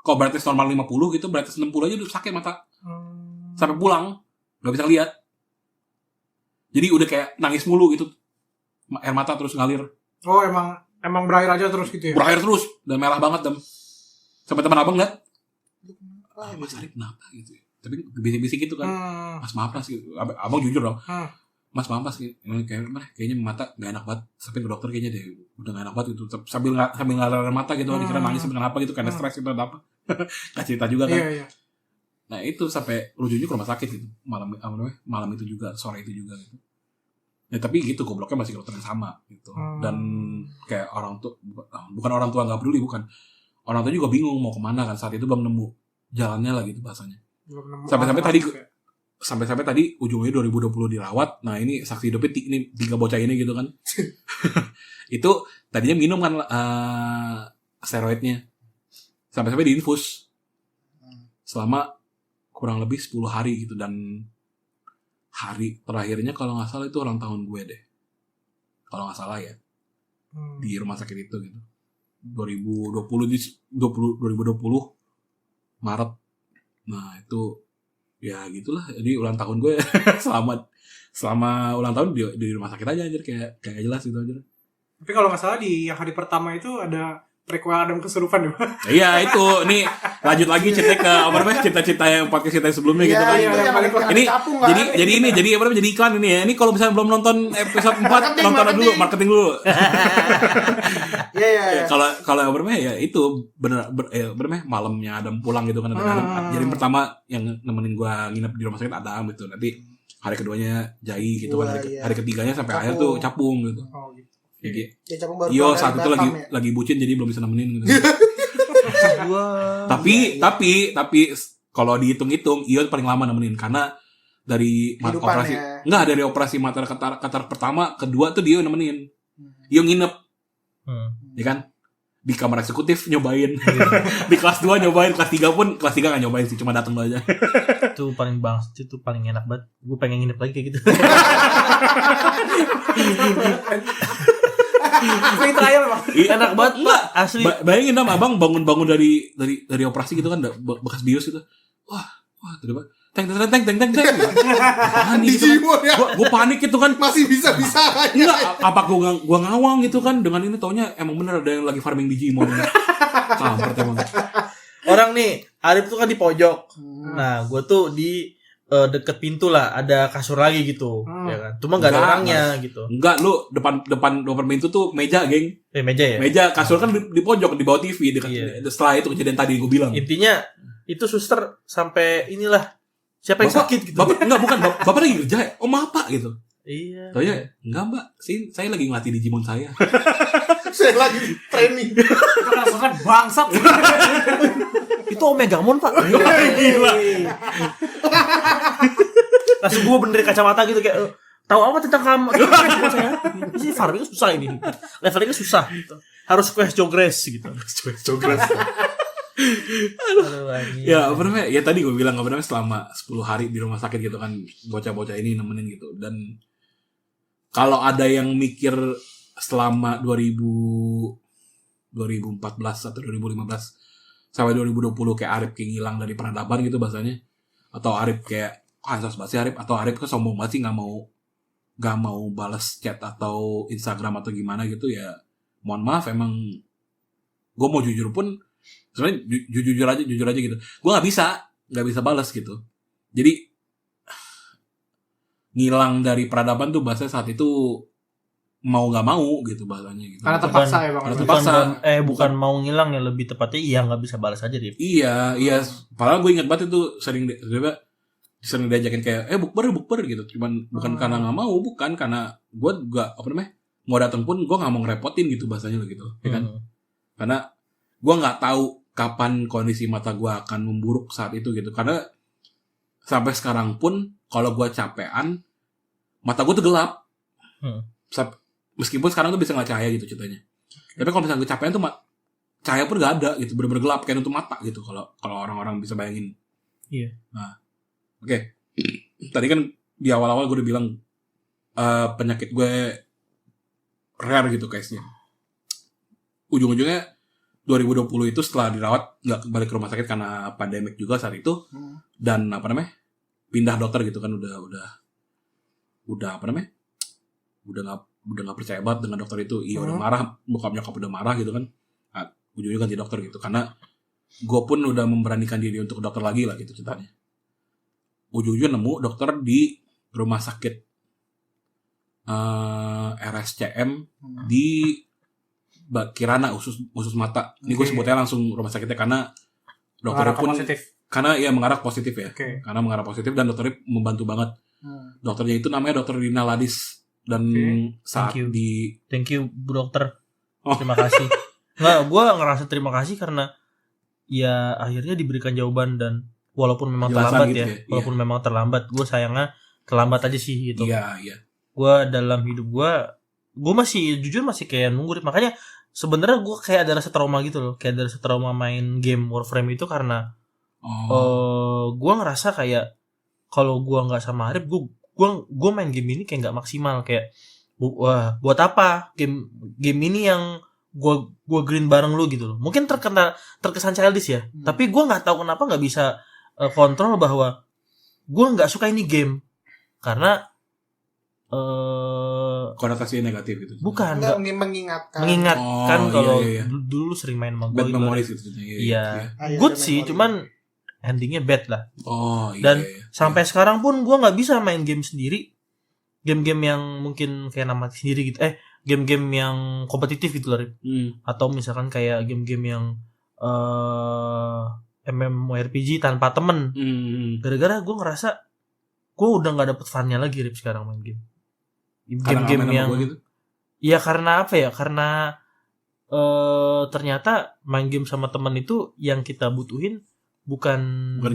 kalau brightness normal 50 gitu, brightness 60 aja udah sakit mata. Sampai pulang nggak bisa lihat. Jadi udah kayak nangis mulu gitu, air mata terus ngalir. Oh emang berair aja terus gitu ya? Berair terus dan merah banget Dam. Sampai teman abang lihat, Mas Arif kenapa gitu. Tapi bisik-bisik gitu kan. Mas maaf Mas gitu. Abang jujur dong. Mas maaf Mas kayaknya mata gak enak banget. Sampai ke dokter kayaknya deh udah gak enak banget gitu. Sambil ngalir mata gitu, dikira nangis sampai kenapa gitu, karena stres gitu atau apa. Gak cerita juga kan. Iya. Nah itu sampai ujungnya ke rumah sakit gitu. Malam itu juga, sore itu juga gitu. Ya tapi gitu, gobloknya masih ke dokter yang sama gitu. Dan kayak orang tua, bukan orang tua gak peduli, bukan. Orang tua juga bingung mau kemana kan, saat itu belum nemu jalannya lah gitu bahasanya. Sampai tadi ujungnya 2020 dirawat. Nah ini saksi hidupnya ini 3 bocah ini gitu kan. Itu tadinya minum kan steroidnya. Sampai diinfus selama kurang lebih 10 hari gitu. Dan hari terakhirnya kalau gak salah itu ulang tahun gue deh, kalau gak salah ya, di rumah sakit itu gitu. 2020 Maret. Nah itu ya gitulah. Jadi ulang tahun gue selama ulang tahun di rumah sakit aja anjir, kayak jelas gitu aja. Tapi kalau nggak salah di yang hari pertama itu ada prequel Adam kesurupan ya. Iya itu, nih lanjut lagi cerita ke apa namanya, cerita-cerita yang podcast kita sebelumnya gitu kan. Ini jadi apa namanya, jadi iklan ini ya. Ini kalau misalnya belum nonton episode 4 nonton dulu, marketing dulu. Iya. Kalau apa namanya ya itu bener malamnya Adam pulang gitu kan. Jadi pertama yang nemenin gua nginep di rumah sakit Adam gitu. Nanti hari keduanya Jai gitu kan. Hari ketiganya sampai akhir tuh Capung gitu. Oh gitu. Iyo saat itu lagi bucin jadi belum bisa nemenin gitu. tapi kalau dihitung-hitung Iyo paling lama nemenin karena dari operasi dari operasi mata katar pertama kedua tuh dia nemenin. Iyo nginep. Ya kan? Di kamar eksekutif nyobain. Di kelas 2 nyobain, kelas 3 pun kelas 3 gak nyobain sih, cuma datang aja. Itu paling bangsat, itu paling enak banget. Gue pengen nginep lagi kayak gitu. Free trial Bang. Enak banget Pak, asli. Bayangin abang bangun dari operasi gitu kan, bekas bius gitu. Wah, tiba-tiba teng. Panik gitu kan. Gue panik gitu kan. Masih bisa Enggak, apa gue ngawang gitu kan dengan ini, taunya emang bener ada yang lagi farming Digimon. Kampret emang. Orang nih, Arif tuh kan di pojok. Nah, gue tuh di deket pintu lah, ada kasur lagi gitu, ya kan. Cuma nggak ada orangnya gitu. Enggak, lu depan pintu tuh meja, geng. Meja ya. Meja, kasur kan di pojok di bawah TV dekat. Iya. Setelah itu kejadian tadi gue bilang. Intinya itu suster sampai inilah siapa yang sakit gitu. Bukan bapak lagi kerja ya? Oh maaf pak gitu. Iya. Tau ya, enggak mbak, saya lagi ngelatih Digimon saya. Saya lagi training. Itu kan bangsat. Itu Omegamon pak. Gila. Langsung gue benerin kacamata gitu kayak tahu apa tentang kamu? Ini farming susah ini. Levelnya susah gitu. Harus quest jogres gitu. Jogres. Aduh, ya apa namanya? Ya tadi gue bilang apa namanya, selama 10 hari di rumah sakit gitu kan, bocah-bocah ini nemenin gitu. Dan kalau ada yang mikir selama 2014 atau 2015 sampai 2020 kayak Arif kayak ngilang dari peradaban gitu bahasanya, atau Arif kayak ansos banget sih Arif, atau Arif kan sombong banget sih nggak mau balas chat atau Instagram atau gimana gitu, ya mohon maaf, emang gue mau jujur pun sebenarnya jujur aja gitu, gue nggak bisa balas gitu. Jadi ngilang dari peradaban tuh bahasa saat itu mau nggak mau gitu bahasanya gitu. Karena terpaksa ya bang. Karena terpaksa. Bukan mau ngilang ya, lebih tepatnya nggak bisa balas aja dia. Iya. Padahal gue ingat banget itu sering diajakin kayak bukber gitu. Cuman bukan karena nggak mau, bukan karena gue juga mau datang pun gue nggak mau ngerepotin gitu bahasanya gitu, ya kan? Karena gue nggak tahu kapan kondisi mata gue akan memburuk saat itu gitu. Karena sampai sekarang pun kalau gue capean, mata gue tuh gelap. Meskipun sekarang tuh bisa ngeliat cahaya gitu ceritanya. Tapi kalau misalnya gue capean tuh cahaya pun gak ada gitu, bener-bener gelap kayak nutup mata gitu kalau orang-orang bisa bayangin. Iya. Nah, oke. Tadi kan di awal-awal gue udah bilang penyakit gue rare gitu case-nya. Ujung-ujungnya 2020 itu setelah dirawat nggak balik ke rumah sakit karena pandemik juga saat itu, dan pindah dokter gitu kan, udah nggak percaya banget dengan dokter itu. Iya udah marah, nyokap udah marah gitu kan. Nah, ujungnya ganti dokter gitu karena gue pun udah memberanikan diri untuk dokter lagi lah gitu ceritanya. Ujung-ujungnya nemu dokter di rumah sakit RSCM di Kirana, usus mata. Ini gue sebutnya langsung rumah sakitnya karena dokternya pun positif. Karena ya mengarah positif ya. Karena mengarah positif dan dokternya membantu banget. Dokternya itu namanya Dokter Rina Ladis. Dan saat thank you Bu Dokter. Terima kasih. Nggak, gue ngerasa terima kasih karena ya akhirnya diberikan jawaban, dan walaupun memang terlambat gitu ya. Walaupun memang terlambat, gue sayangnya terlambat aja sih gitu. Iya. Gue dalam hidup gue masih jujur masih kayak nunggu. Makanya sebenarnya gue kayak ada rasa trauma gitu loh, kayak ada rasa trauma main game Warframe itu karena gue ngerasa kayak kalau gue nggak sama Arif, gue main game ini kayak nggak maksimal, kayak wah buat apa game ini yang gua green bareng lu gitu loh. Mungkin terkesan childish ya, tapi gua nggak tahu kenapa nggak bisa kontrol bahwa gua nggak suka ini game karena konotasinya negatif gitu. bukan Enggak nggak mengingatkan. kalau iya. dulu sering main sama Bad gua gitu. memories gitu. Iya. Ah, iya, Good ada sih, memori. cuman endingnya bad lah. Oh iya. Dan iya. sampai sekarang pun gue nggak bisa main game sendiri. Game-game yang mungkin kayak nama sendiri gitu. Game-game yang kompetitif gitu loh. Rip. Atau misalkan kayak game-game yang MMORPG tanpa temen. Gara-gara gue ngerasa gue udah nggak dapet funnya lagi Rip sekarang main game. Game-game yang gitu. ya karena apa ya? Karena ternyata main game sama temen itu yang kita butuhin bukan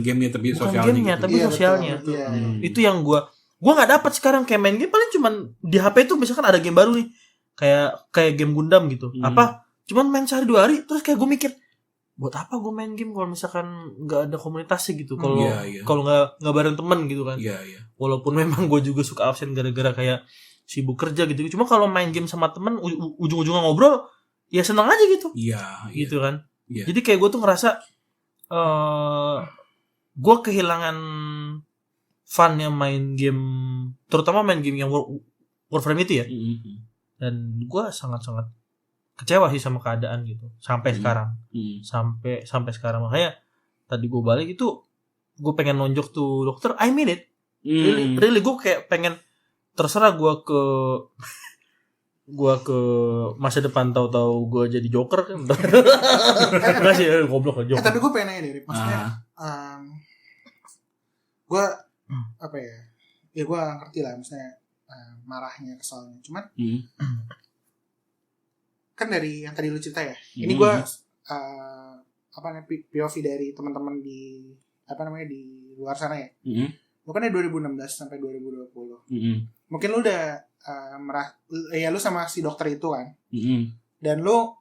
gamenya tapi bukan sosialnya gamenya gitu. tapi sosialnya. Betul. Iya. Itu yang gue nggak dapat sekarang. Kayak main game paling cuman di HP itu misalkan ada game baru nih kayak game Gundam gitu. Apa cuman main sehari 2 hari terus kayak gue mikir buat apa gue main game kalau misalkan nggak ada komunitasnya gitu. Kalau kalau nggak bareng temen gitu kan. Iya. Walaupun memang gue juga suka absen gara-gara kayak sibuk kerja gitu. Cuma kalau main game sama temen ujung-ujungnya ngobrol ya seneng aja gitu. Iya. Gitu kan. Iya. Jadi kayak gue tuh ngerasa gue kehilangan funnya main game, terutama main game yang Warframe itu ya. Dan gue sangat-sangat kecewa sih sama keadaan gitu sampai sekarang. Sampai sekarang makanya tadi gue balik itu gue pengen nonjok tuh dokter. I mean it. Really gue kayak pengen terserah gue ke masa depan tahu-tahu gue jadi Joker kan. Enggak sih goblok aja. Tapi gue pengen nanya deh, maksudnya gue apa ya? Ya gue ngerti lah, maksudnya marahnya, kesalnya. Cuman kan dari yang tadi lu cerita ya. Ini gue apa namanya POV dari teman-teman di apa namanya di luar sana ya. Lu kan dari 2016 sampai 2020. Mungkin lu udah ya lu sama si dokter itu kan. Dan lu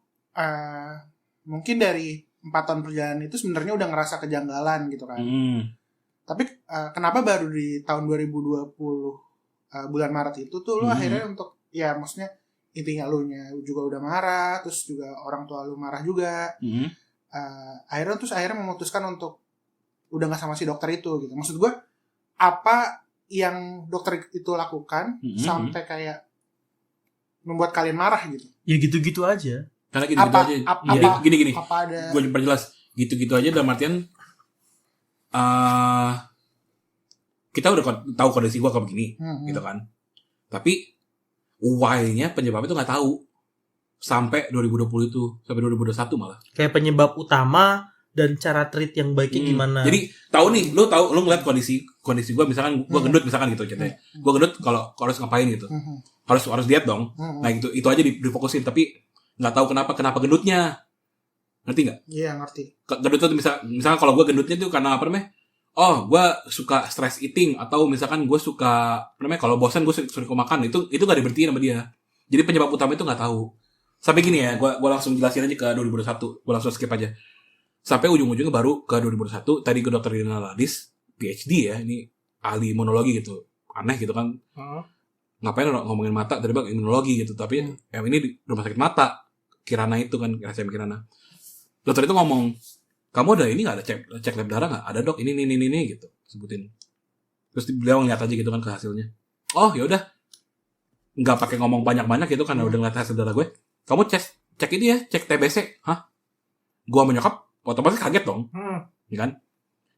mungkin dari 4 tahun perjalanan itu sebenarnya udah ngerasa kejanggalan gitu kan. Tapi kenapa baru di tahun 2020 bulan Maret itu tuh lu akhirnya untuk ya maksudnya intinya lu nya juga udah marah, terus juga orang tua lu marah juga. Akhirnya memutuskan untuk udah nggak sama si dokter itu gitu. Maksud gue apa yang dokter itu lakukan sampai kayak membuat kalian marah gitu? Ya gitu-gitu aja. Karena gitu-gitu aja. Jadi gini. Apa ada? Gue perjelas. Gitu-gitu aja dalam artian kita udah tahu kondisi gue kayak begini, gitu kan. Tapi why-nya penyebab itu nggak tahu sampai 2020 itu, sampai 2021 malah. Kayak penyebab utama dan cara treat yang baiknya gimana. Jadi tahu nih, lu ngeliat kondisi gue misalkan gue gendut misalkan gitu ceritanya. Gue gendut kalau harus ngapain gitu. Harus diet dong. Nah itu aja difokusin, tapi nggak tahu kenapa gendutnya. Ngerti nggak? Iya ngerti. Gendut itu misalkan kalau gue gendutnya tuh karena apa namanya? Oh, gue suka stress eating, atau misalkan gue suka apa namanya? Kalau bosan gue suka makan, itu nggak diberhentiin sama dia. Jadi penyebab utama itu nggak tahu. Sampai gini ya, gue langsung jelasin aja ke 2021. Gue langsung skip aja. Sampai ujung-ujungnya baru ke 2021. Tadi ke Dr. Rina Ladis, PhD ya, ini ahli imunologi gitu. Aneh gitu kan. Ngapain ngomongin mata, tiba-tiba imunologi gitu. Tapi yang ini di rumah sakit mata. Kirana itu kan, RSCM Kirana. Dokter itu ngomong, kamu ada ini nggak, ada cek lab darah nggak? Ada dok, ini gitu, sebutin. Terus beliau ngeliat aja gitu kan ke hasilnya. Oh ya udah, nggak pakai ngomong banyak gitu karena udah ngeliat hasil darah gue. Kamu cek ini ya, cek TBC. Hah? Gua menyokap, otomatis kaget dong, ya kan?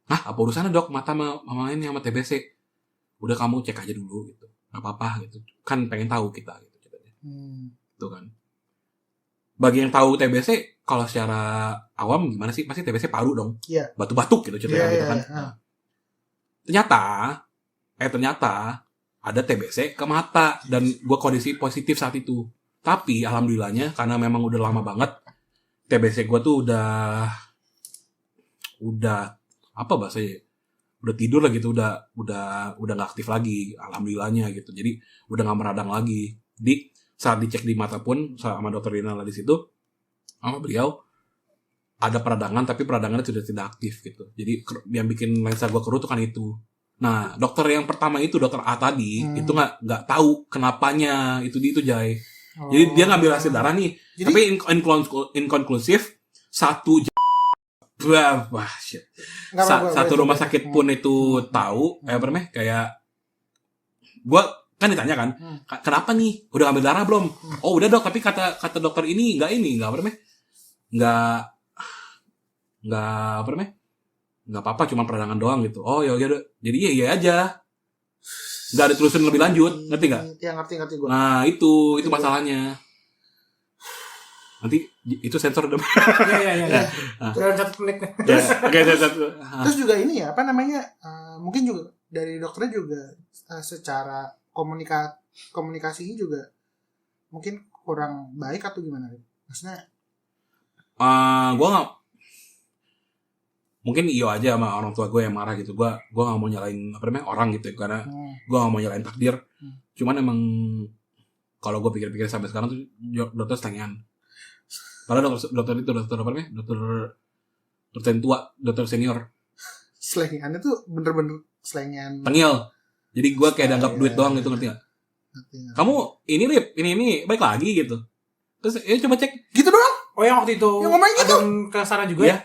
Hah, apa urusannya dok? Mata sama ini sama TBC. Udah kamu cek aja dulu gitu, nggak apa-apa gitu. Kan pengen tahu kita gitu ceritanya. Tuh kan. Bagi yang tahu TBC, kalau secara awam gimana sih? Pasti TBC paru dong. Iya. Batu-batuk gitu ceritanya gitu kan. Nah. Ternyata ada TBC ke mata dan gue kondisi positif saat itu. Tapi alhamdulillahnya karena memang udah lama banget TBC gue tuh udah apa bahasanya? Udah tidur lah gitu, udah nggak aktif lagi. Alhamdulillahnya gitu. Jadi udah nggak meradang lagi. Jadi saat dicek di mata pun sama dokter Rina di situ, sama beliau ada peradangan, tapi peradangannya sudah tidak aktif gitu. Jadi yang bikin lensa gue keruh tuh kan itu. Nah dokter yang pertama itu, dokter A tadi, itu nggak tahu kenapanya itu Jai. Jadi dia ngambil hasil darah nih. Jadi- Tapi inkonklusif satu wah shit. Nggak apa-apa, Satu boleh rumah coba. sakit pun itu tahu apa namanya kayak gua kan ditanya kan kenapa nih udah ngambil darah belum? Oh udah dok, tapi kata dokter ini nggak apa namanya nggak apa namanya nggak apa-apa, cuma peradangan doang gitu. Oh ya udah, jadi iya aja, nggak diterusin lebih lanjut, ngerti nggak? Ya ngerti gue. Nah itu masalahnya. Nanti itu sensor udah. Iya. Dalam 1 menit. Oke, Terus juga ini ya apa namanya mungkin juga dari dokternya juga secara komunikasinya juga mungkin kurang baik atau gimana? Maksudnya gue nggak mungkin iyo aja sama orang tua gue yang marah gitu. Gue nggak mau nyalain apa namanya orang gitu ya, karena gue nggak mau nyalain takdir. Cuman emang kalau gue pikir-pikir sampai sekarang tuh dokter setengean. Padahal dokter itu dokter apa namanya dokter tua, dokter senior. slangannya tuh bener-bener slangan. Tengil. Jadi gue kayak dianggap duit doang gitu, ngerti gak? Ngerti. Kamu ini Rip, ini baik lagi gitu. Terus coba cek. Gitu doang. Oh yang waktu itu Yang ngomongin gitu. Adam ke sana juga Iya. ya?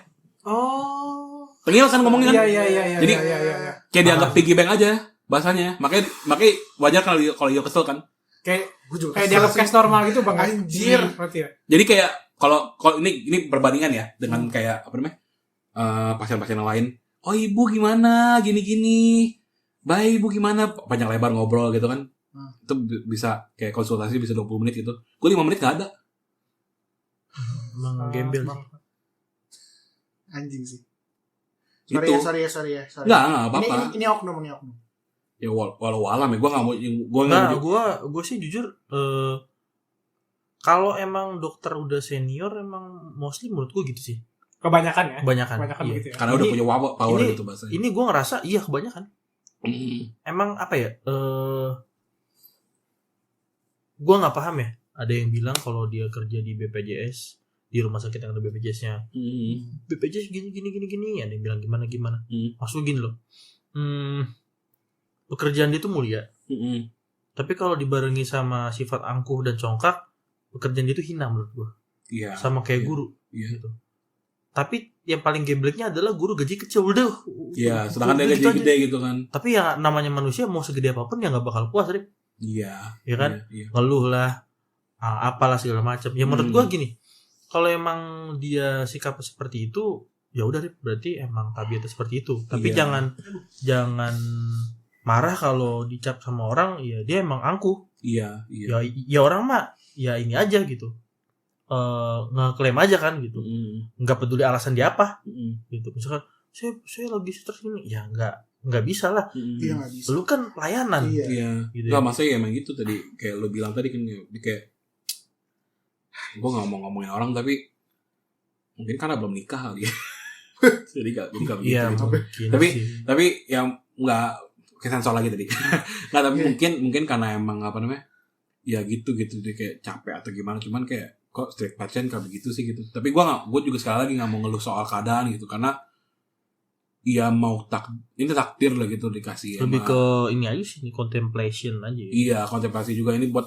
Oh. Tengil kan ngomongin kan? Iya. Jadi Iya. kayak dianggap piggy bank aja bahasanya. Makanya wajar kalau iyo kesel kan. Kayak Gue juga kayak dianggap cash normal gitu Bang. Anjir. Berarti ya. Jadi kayak kalau ini perbandingan ya dengan kayak apa namanya? Pasien-pasien yang lain. Oh ibu gimana? Gini. Baik ibu gimana? Panjang lebar ngobrol gitu kan. Itu bisa kayak konsultasi bisa 20 menit gitu. Gue 5 menit gak ada. Emang gembel. Anjing sih. Gitu. Sorry ya. Enggak apa-apa. Ini oknum. Ya walau alam ya. Gue gak mau. Nah, gue sih jujur kalau emang dokter udah senior emang mostly menurut gue gitu sih. Kebanyakan ya. Kebanyakan iya. begitu ya. Karena udah punya power ini- gitu bahasanya. Ini gue ngerasa iya kebanyakan. Emang apa ya? Gue nggak paham ya. Ada yang bilang kalau dia kerja di BPJS, di rumah sakit yang ada BPJS-nya, BPJS gini. Ada yang bilang gimana. Maksud gini loh. Pekerjaan dia tuh mulia. Tapi kalau dibarengi sama sifat angkuh dan congkak, pekerjaan dia tuh hina menurut gue. Iya. Sama kayak Iya. guru. Iya. Gitu. Tapi yang paling gebleknya adalah guru gaji kecil udah. Iya, sedangkan dia Udah gaji gitu aja. gede gitu kan. Tapi ya namanya manusia mau segede apapun ya nggak bakal puas, Rip. Iya. Ya kan? Iya. Ngeluh lah, apalah segala macam. Ya menurut gua gini, kalau emang dia sikap seperti itu, ya udah Rip, berarti emang tabiatnya seperti itu. Tapi Iya. jangan marah kalau dicap sama orang, ya dia emang angkuh. Iya. Ya orang mah ya ini aja gitu. Ngeklaim aja kan gitu. Nggak peduli alasan dia apa gitu. Misalkan saya lagi stres ini, ya nggak bisa lah. Iya nggak bisa. Lu kan pelayanan. Iya. Iya. Gitu Nggak, ya. maksudnya ya emang gitu tadi. Kayak lu bilang tadi kan kayak gue nggak mau ngomongin orang tapi mungkin karena belum nikah kali ya. jadi gak begitu. Iya, gitu. mungkin Tapi sih. Tapi yang nggak kesensor lagi tadi. Nggak, tapi mungkin karena emang apa namanya? Ya gitu dia kayak capek atau gimana. Cuman kayak kok street patient kayak begitu sih gitu. Tapi gue juga sekali lagi nggak mau ngeluh soal keadaan gitu karena ya mau ini takdir lah gitu dikasih. Lebih ke ini aja sih, ini contemplation aja. Iya, kontemplasi juga ini buat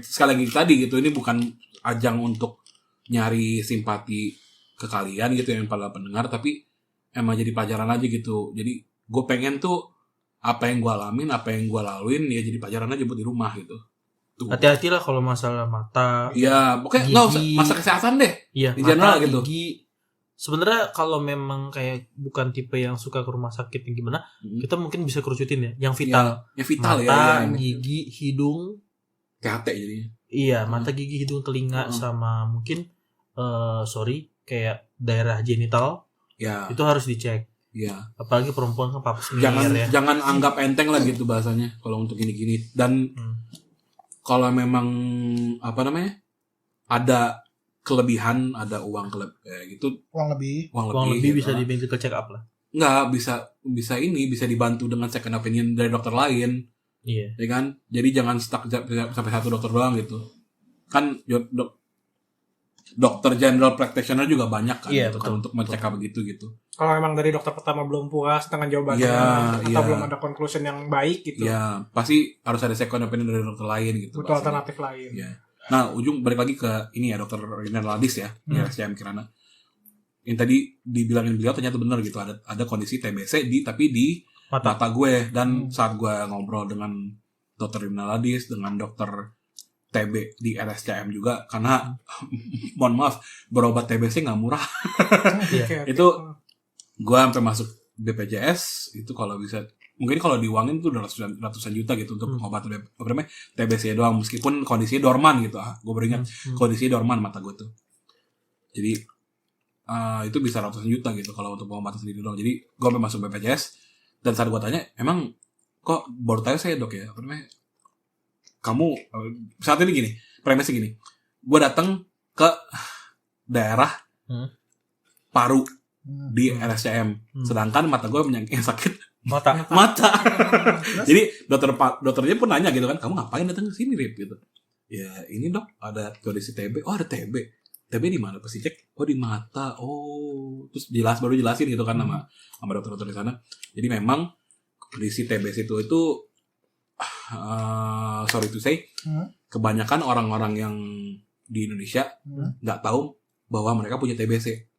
sekali lagi tadi gitu. Ini bukan ajang untuk nyari simpati ke kalian gitu yang para pendengar, tapi emang jadi pelajaran aja gitu. Jadi gue pengen tuh apa yang gue alamin, apa yang gue laluin ya jadi pelajaran aja buat di rumah gitu. Tuh. Hati-hatilah kalau masalah mata. Iya, pokoknya nggak usah masa kesehatan deh. Iya, di general mata, gitu. gigi. Sebenarnya kalau memang kayak bukan tipe yang suka ke rumah sakit yang gimana, kita mungkin bisa kerucutin ya, yang vital. Ya, yang vital mata, ya. gigi, hidung. THT jadinya. Iya, mata, gigi, hidung, telinga sama mungkin kayak daerah genital. Ya. Itu harus dicek. Iya. Apalagi perempuan kan pap smear ya. Jangan anggap enteng lah gitu bahasanya kalau untuk gini-gini. Dan kalau memang apa namanya? Ada kelebihan, ada uang kayak gitu. Uang Lebih gitu. bisa di medical check up lah. Nggak bisa dibantu dengan second opinion dari dokter lain. Iya. Ya kan? Jadi jangan stuck sampai satu dokter doang gitu. Kan dokter general practitioner juga banyak kan Iya, gitu betul, kan untuk mencek begitu gitu. Kalau memang dari dokter pertama belum puas dengan jawabannya atau belum ada conclusion yang baik gitu, Iya, pasti harus ada second opinion dari dokter lain gitu. butuh pasti. alternatif lain. Iya. Nah, ujung balik lagi ke ini ya, Dokter Rina Ladis ya, di RSCM Kirana. Yang tadi dibilangin beliau ternyata benar gitu, ada kondisi TBC tapi di mata gue. Dan saat gue ngobrol dengan Dokter Rina Ladis, dengan Dokter TB di RSCM juga, karena mohon maaf, berobat TBC nggak murah. Itu gue sampai masuk BPJS itu kalau bisa, mungkin kalau diuangin tuh udah ratusan juta gitu untuk obat TBC doang, meskipun kondisinya dorman gitu. Gue beringat kondisinya dorman mata gue tuh. Jadi itu bisa ratusan juta gitu kalau untuk pengobatan sendiri doang. Jadi gue sampai masuk BPJS, dan saat gue tanya, emang kok baru tanya saya dok ya, kamu saat ini gini, premisnya gini, gue datang ke daerah paru di RSCM, sedangkan mata gue yang sakit mata. Jadi dokternya pun nanya gitu kan, kamu ngapain datang ke sini Rip gitu? Ya ini dok, ada kondisi TB. Oh ada TB di mana? Pasti cek, oh di mata. Oh terus baru jelasin gitu kan sama dokter-dokter di sana. Jadi memang kondisi TBC itu sorry to say, kebanyakan orang-orang yang di Indonesia nggak tahu bahwa mereka punya TBC.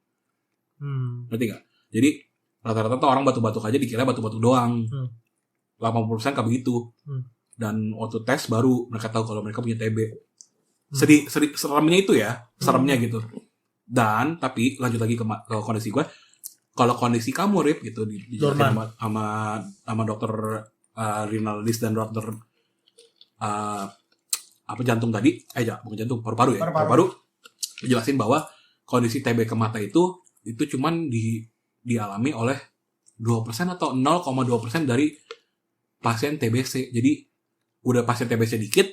Ngerti nggak? Jadi rata-rata tuh orang batuk-batuk aja dikira batuk-batuk doang. 80% kayak begitu. Dan waktu tes baru mereka tahu kalau mereka punya TB. Seremnya itu ya, seremnya gitu. Dan tapi lanjut lagi ke kondisi gue. Kalau kondisi kamu Rip gitu dijelasin sama dokter Rinaldis dan dokter jantung tadi, bukan jantung, paru-paru ya. Paru-paru dijelasin bahwa kondisi TB ke mata itu cuman dialami oleh 2% atau 0,2% dari pasien TBC. Jadi udah pasien TBC dikit,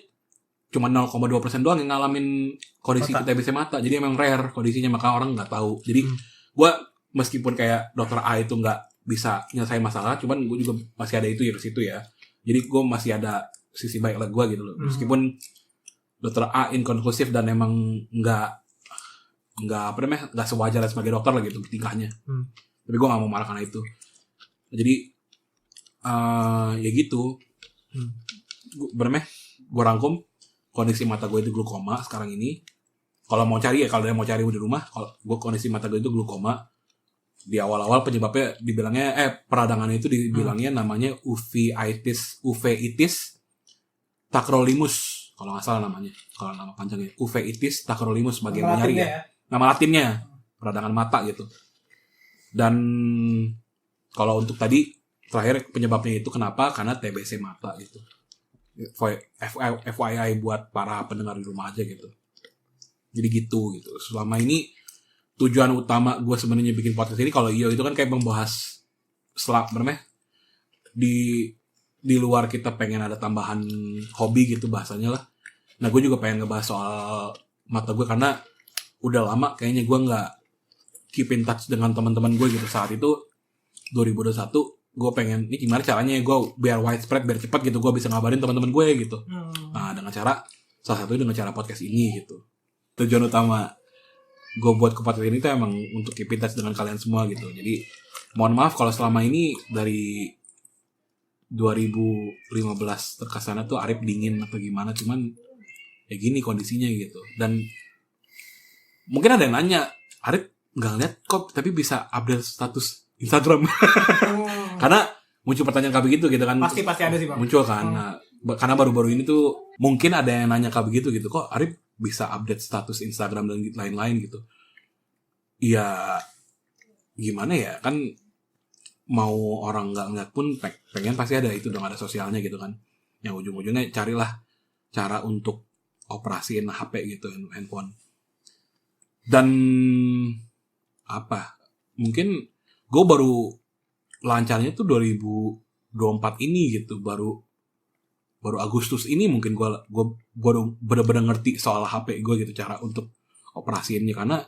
cuma 0,2% doang yang ngalamin kondisi TBC mata. Jadi emang rare kondisinya, maka orang nggak tahu. Jadi gue meskipun kayak dokter A itu nggak bisa nyelesain masalah, cuman gue juga masih ada itu ya ke situ ya. Jadi gue masih ada sisi baik lah gue gitu loh. Meskipun dokter A inkonklusif dan emang nggak sewajarnya sebagai dokter lah gitu tingkahnya. Tapi gue nggak mau marah karena itu. Jadi ya gitu. Gue rangkum kondisi mata gue itu glaukoma sekarang ini. Kalau mau cari di rumah, kalau gue kondisi mata gue itu glaukoma. Di awal-awal penyebabnya dibilangnya peradangannya itu dibilangnya namanya uveitis tacrolimus kalau nggak salah namanya, kalau nama panjangnya uveitis tacrolimus bagian nyari ya. Nama latinnya peradangan mata gitu. Dan kalau untuk tadi terakhir penyebabnya itu kenapa? Karena TBC mata gitu. FYI buat para pendengar di rumah aja gitu. Jadi gitu. Selama ini tujuan utama gue sebenarnya bikin podcast ini, kalau itu kan kayak membahas di luar kita pengen ada tambahan hobi gitu bahasanya lah. Nah gue juga pengen ngebahas soal mata gue karena udah lama kayaknya gue nggak keep in touch dengan teman-teman gue gitu. Saat itu 2021 gue pengen ini gimana caranya gue biar widespread, biar cepat gitu gue bisa ngabarin teman-teman gue gitu. Nah dengan salah satunya dengan cara podcast ini gitu. Tujuan utama gue buat ke podcast ini tuh emang untuk keep in touch dengan kalian semua gitu. Jadi mohon maaf kalau selama ini dari 2015 terkesannya tuh Arif dingin atau gimana, cuman ya gini kondisinya gitu. Dan mungkin ada yang nanya, Arif nggak lihat kok tapi bisa update status Instagram. Karena muncul pertanyaan kayak begitu gitu kan. Pasti ada sih Bang. Muncul kan. Nah, karena baru-baru ini tuh mungkin ada yang nanya kayak begitu gitu, kok Arif bisa update status Instagram dan lain-lain gitu. Ya gimana ya, kan mau orang nggak ngeliat pun pengen pasti ada itu dong, ada sosialnya gitu kan. Yang ujung-ujungnya carilah cara untuk operasiin HP gitu, handphone. Dan mungkin gue baru lancarnya tuh 2024 ini gitu, baru Agustus ini mungkin gue baru benar-benar ngerti soal HP gue gitu, cara untuk operasiinnya. Karena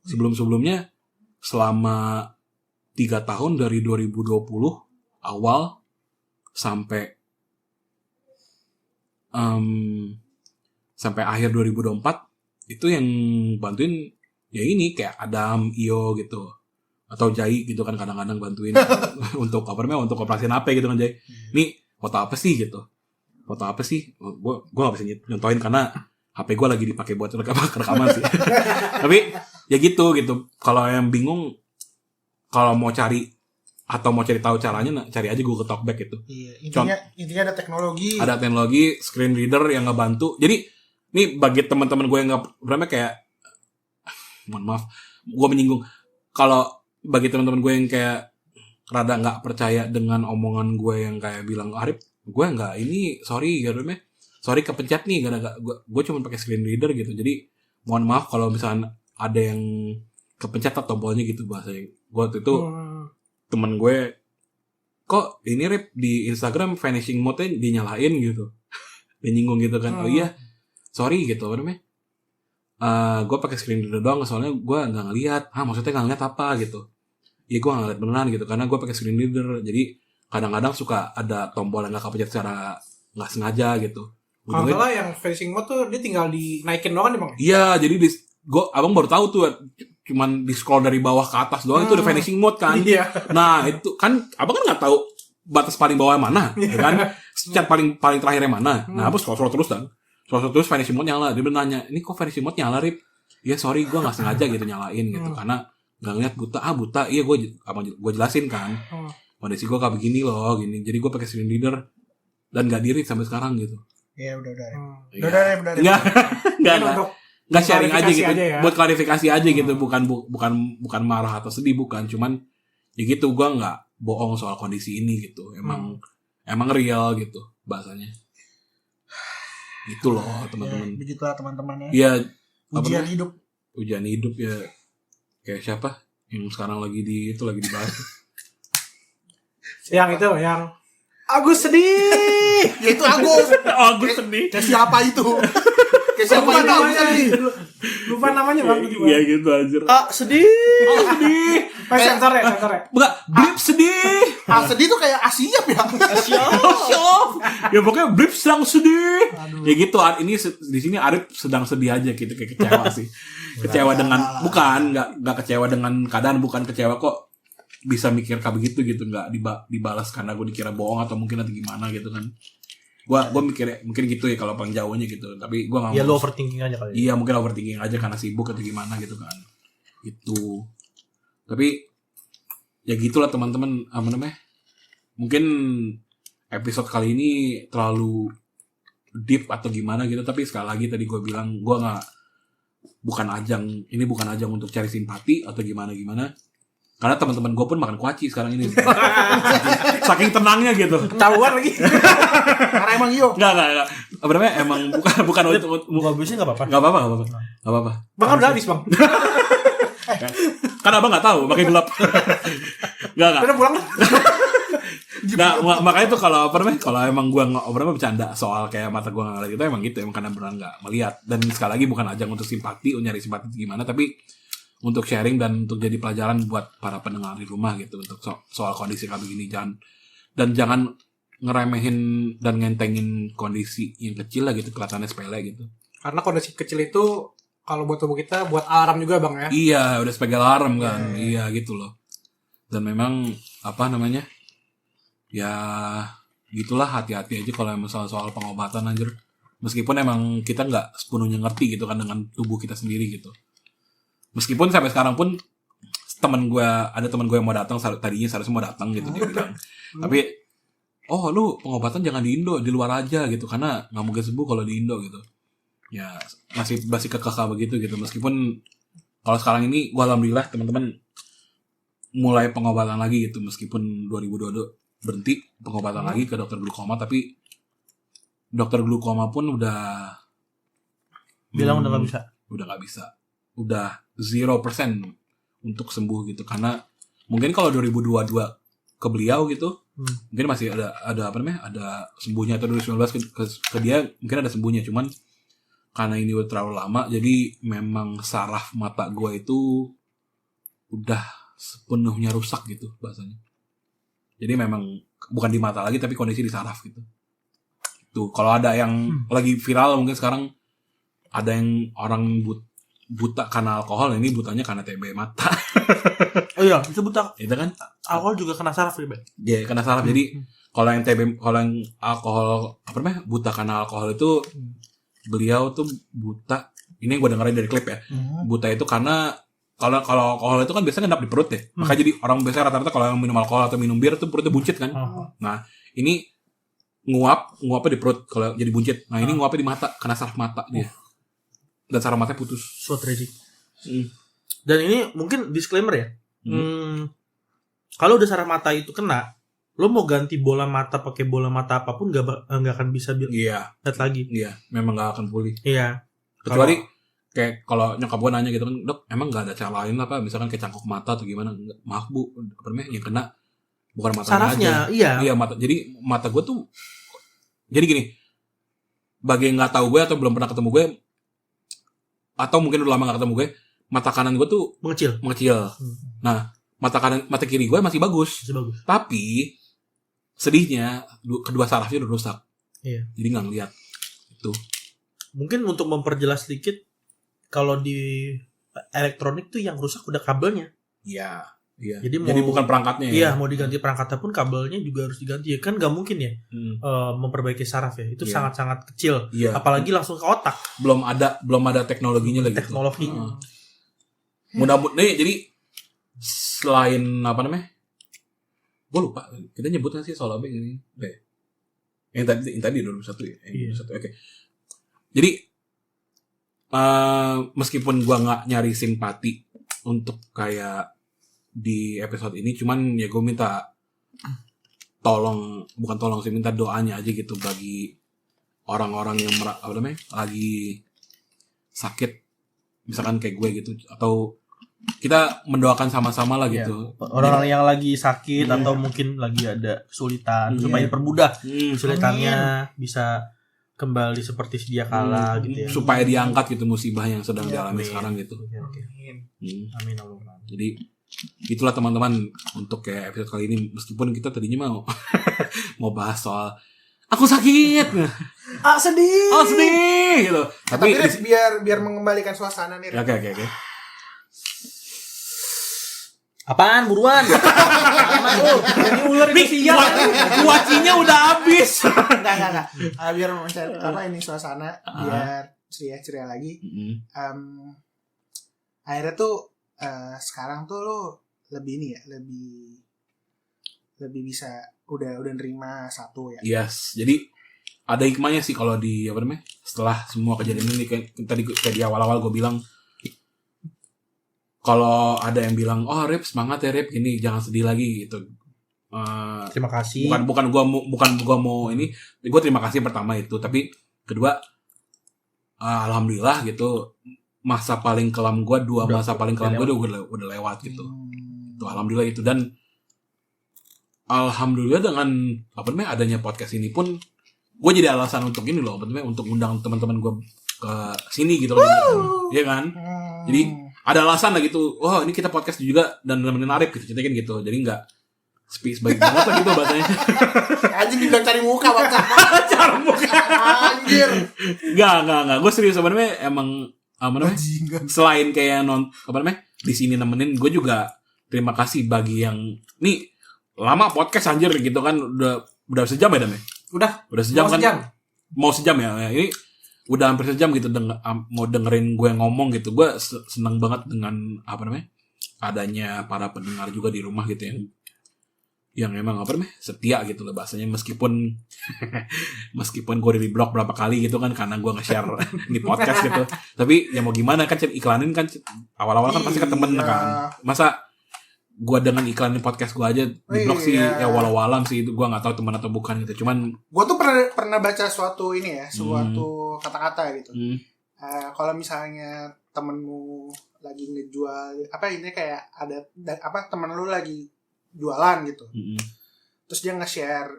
sebelum-sebelumnya selama 3 tahun dari 2020 awal sampai akhir 2024 itu yang bantuin ya ini kayak Adam, Iyo gitu, atau Jai gitu kan kadang-kadang bantuin untuk operasiin HP gitu kan. Jai, ini foto apa sih gitu, gue gak bisa nyontohin karena HP gue lagi dipakai buat rekaman sih. Tapi ya gitu. Kalau yang bingung, kalau mau cari atau mau cari tahu caranya, cari aja Google Talkback gitu. Iya, intinya ada teknologi. Ada teknologi screen reader yang ngebantu. Jadi ini bagi teman-teman gue yang nggak berapa kayak, mohon maaf, gue menyinggung. Kalau bagi teman-teman gue yang kayak rada nggak percaya dengan omongan gue yang kayak bilang, Arif, gue nggak ini, sorry kepencet nih, gue cuma pakai screen reader gitu. Jadi mohon maaf kalau misalnya ada yang kepencet atau tombolnya gitu bahasanya. Gue waktu itu temen gue, kok ini Rip di Instagram vanishing mode-nya dinyalain gitu. Dia nyinggung gitu kan. Oh iya, sorry gitu apa namanya. Gue pakai screen reader doang soalnya gue nggak ngelihat. Maksudnya nggak ngeliat apa gitu. Iya gue nggak ngeliat beneran gitu karena gue pakai screen reader. Jadi kadang-kadang suka ada tombol yang nggak kepencet secara nggak sengaja gitu. Kalau salah yang vanishing mode tuh dia tinggal dinaikin doang nih bang. Iya, jadi abang baru tahu tuh cuman di scroll dari bawah ke atas doang itu udah vanishing mode kan. Iya. Nah itu kan abang kan nggak tahu batas paling bawah mana, ya kan? Cat paling terakhirnya mana. Nah abang scroll terus vanishing mode nyala. Dia nanya, ini kok vanishing mode nyala Rip? Ya sorry gue nggak sengaja gitu nyalain gitu karena nggak ngeliat buta. Iya gue jelasin kan. Kondisi gue kayak begini loh, gini. Jadi gue pakai screen reader dan nggak diri sampai sekarang gitu. Ya udah. Nggak sharing aja gitu, ya. buat klarifikasi aja gitu, bukan marah atau sedih, bukan, cuman ya gitu, gue nggak bohong soal kondisi ini gitu, emang real gitu bahasanya, gitu loh teman-teman. Ya, begitulah teman-teman ya. Iya. Ujian hidup ya, kayak siapa yang sekarang lagi dibahas? yang Agus sedih. Ya itu Agus. Agus sedih. Kayak siapa itu? Kayak siapa itu Agus sedih? Lupa namanya bang. Iya gitu anjir. Sedih. Sedih. Sensor ya. Enggak, blip sedih. Sedih tuh kayak Asiap ya. Ya pokoknya blip sedang sedih. Ya gitu, ini di sini Arif sedang sedih aja gitu, kayak kecewa sih. Kecewa dengan enggak kecewa dengan keadaan, bukan kecewa kok bisa mikir kayak begitu gitu, nggak dibalas karena gue dikira bohong atau mungkin atau gimana gitu kan. Gue mikir mungkin gitu ya kalau paling jauhnya gitu, tapi gue nggak ya lo overthinking aja kali. Iya mungkin overthinking aja karena sibuk atau gimana gitu kan, gitu. Tapi ya gitulah teman-teman, apa namanya, mungkin episode kali ini terlalu deep atau gimana gitu, tapi sekali lagi tadi gue bilang gue bukan ajang untuk cari simpati atau gimana. Karena teman-teman gue pun makan kuaci sekarang ini. Saking tenangnya gitu. Ketahuan lagi. Karena emang Enggak. Apa namanya? Emang bukan untuk habisnya enggak apa-apa. Enggak apa-apa. Bang kan udah habis, Bang. Kan abang enggak tahu, pakai gelap. Enggak. Udah pulang. Nah, makanya tuh kalau emang gue bercanda soal kayak mata gue nggak ngeliat gitu, emang gitu, emang karena beneran nggak melihat. Dan sekali lagi bukan ajang untuk simpati, nyari simpati gimana, tapi untuk sharing dan untuk jadi pelajaran buat para pendengar di rumah gitu, untuk soal kondisi kayak begini. Jangan ngeremehin dan ngentengin kondisi yang kecil lah gitu, kelihatannya sepele gitu. Karena kondisi kecil itu kalau buat tubuh kita buat alarm juga bang ya. Iya, udah sebagai alarm kan. Iya gitu loh. Dan memang apa namanya, ya gitulah, hati-hati aja kalau soal pengobatan anjir. Meskipun emang kita nggak sepenuhnya ngerti gitu kan dengan tubuh kita sendiri gitu. Meskipun sampai sekarang pun ada teman gue yang mau datang, tadinya seharusnya mau datang gitu, dia bilang. Tapi lu pengobatan jangan di Indo, di luar aja gitu, karena nggak mungkin sembuh kalau di Indo gitu. Ya masih kekeh begitu gitu. Meskipun kalau sekarang ini gue alhamdulillah teman-teman mulai pengobatan lagi gitu, meskipun 2022 berhenti pengobatan lagi ke dokter glukoma, tapi dokter glukoma pun udah bilang udah nggak bisa, udah 0% untuk sembuh gitu. Karena mungkin kalau 2022 ke beliau gitu, mungkin masih ada apa namanya, ada sembuhnya, atau 2019 ke dia mungkin ada sembuhnya, cuman karena ini udah terlalu lama, jadi memang saraf mata gue itu udah sepenuhnya rusak gitu bahasanya. Jadi memang bukan di mata lagi, tapi kondisi di saraf gitu. Tuh, kalau ada yang lagi viral mungkin sekarang, ada yang orang buta karena alkohol, ini butanya karena TB mata. Oh iya, itu buta. Itu kan alkohol juga kena saraf ya, Bang. Iya, kena saraf. Jadi kalau yang alkohol, apa namanya, buta karena alkohol itu beliau tuh buta. Ini gue dengerin dari klip ya. Buta itu karena kalau alkohol itu kan biasanya ngendap di perut ya. Makanya jadi orang biasanya rata-rata kalau yang minum alkohol atau minum bir tuh perutnya buncit kan. Nah, ini nguapnya di perut kalau jadi buncit. Nah, ini nguapnya di mata karena saraf mata dia. Dan saraf matanya putus. So tragic. Dan ini mungkin disclaimer ya. Kalau udah saraf mata itu kena, lo mau ganti bola mata pakai bola mata apapun nggak akan bisa lihat lagi. Iya, memang nggak akan pulih. Iya. Kecuali kayak kalau nyokap gue nanya gitu kan, dok emang nggak ada cara lain apa, misalkan kayak cangkok mata atau gimana? Enggak, maaf bu, apa namanya yang kena bukan matanya sarafnya aja. Iya mata. Jadi mata gue tuh, jadi gini, bagi yang nggak tahu gue atau belum pernah ketemu gue, atau mungkin udah lama nggak ketemu gue, mata kanan gue tuh mengecil. Nah, mata kiri gue masih bagus. Tapi sedihnya kedua sarafnya udah rusak. Iya. Jadi nggak ngeliat itu. Mungkin untuk memperjelas sedikit, kalau di elektronik tuh yang rusak udah kabelnya. Iya. Jadi bukan perangkatnya. Iya, mau diganti perangkatnya pun kabelnya juga harus diganti. Ya kan nggak mungkin ya memperbaiki saraf ya. Itu sangat-sangat kecil. Iya. Apalagi langsung ke otak. Belum ada teknologinya lagi. Teknologi. Mudah-mudahan nih, jadi selain apa namanya? Gue lupa. Kita nyebut nggak sih soal apa ini? Yang tadi 2001 ya. 2001. Oke. Jadi meskipun gue nggak nyari simpati untuk kayak di episode ini, cuman ya gue minta minta doanya aja gitu bagi orang-orang yang lagi sakit, misalkan kayak gue gitu, atau kita mendoakan sama-sama lah gitu. Orang-orang yang lagi sakit atau mungkin lagi ada kesulitan, supaya dipermudah kesulitannya bisa kembali seperti sedia kala gitu ya. Supaya diangkat gitu musibah yang sedang dialami sekarang gitu. Amin. Jadi itulah teman-teman untuk kayak episode kali ini, meskipun kita tadinya mau bahas soal aku sakit, sedih gitu. Tapi biar mengembalikan suasana nih. Oke. Apaan buruan? Jadi ular itu siap. Kuacinya udah habis. Enggak. Biar mencari ini suasana biar ceria lagi. Akhirnya tuh sekarang tuh lo lebih ini ya, lebih bisa udah nerima satu ya. Yes. Jadi ada hikmahnya sih kalau di setelah semua kejadian ini, kayak di awal-awal gue bilang, kalau ada yang bilang, oh Rip semangat ya Rip, ini jangan sedih lagi gitu. Terima kasih. Bukan gua mau ini, gue terima kasih pertama itu, tapi kedua, alhamdulillah gitu, masa paling kelam gue udah lewat gitu. Itu alhamdulillah itu, dan alhamdulillah dengan adanya podcast ini pun, gue jadi alasan untuk ini loh, untuk undang teman-teman gue ke sini gitu loh, iya kan? Jadi ada alasan lah gitu. Oh, ini kita podcast juga dan nemenin Arif gitu, ceritanya kan gitu. Jadi enggak speak sebaik banget lah gitu bahasanya. Anjing dibilang cari muka bangsa. Cari muka. Anjir. Enggak. Gue serius sebenarnya, emang selain kayak di sini nemenin, gue juga terima kasih bagi yang nih lama podcast anjir gitu kan, udah sejam ya Dam ya? Udah sejam kan? Mau sejam ya. Ini udah hampir sejam gitu mau dengerin gue ngomong gitu. Gue senang banget dengan adanya para pendengar juga di rumah gitu yang emang setia gitu loh bahasanya, meskipun gue di blog berapa kali gitu kan karena gue nge-share di podcast gitu. Tapi ya mau gimana kan, iklanin kan awal-awal kan pasti ke temen kan. Masa gue dengan iklan di podcast gue aja di blog sih ya walau-walam sih, itu gue nggak tahu teman atau bukan gitu. Cuman gue tuh pernah baca suatu kata-kata gitu. Kalau misalnya temenmu lagi ngejual ini kayak ada temen lu lagi jualan gitu, terus dia nge-share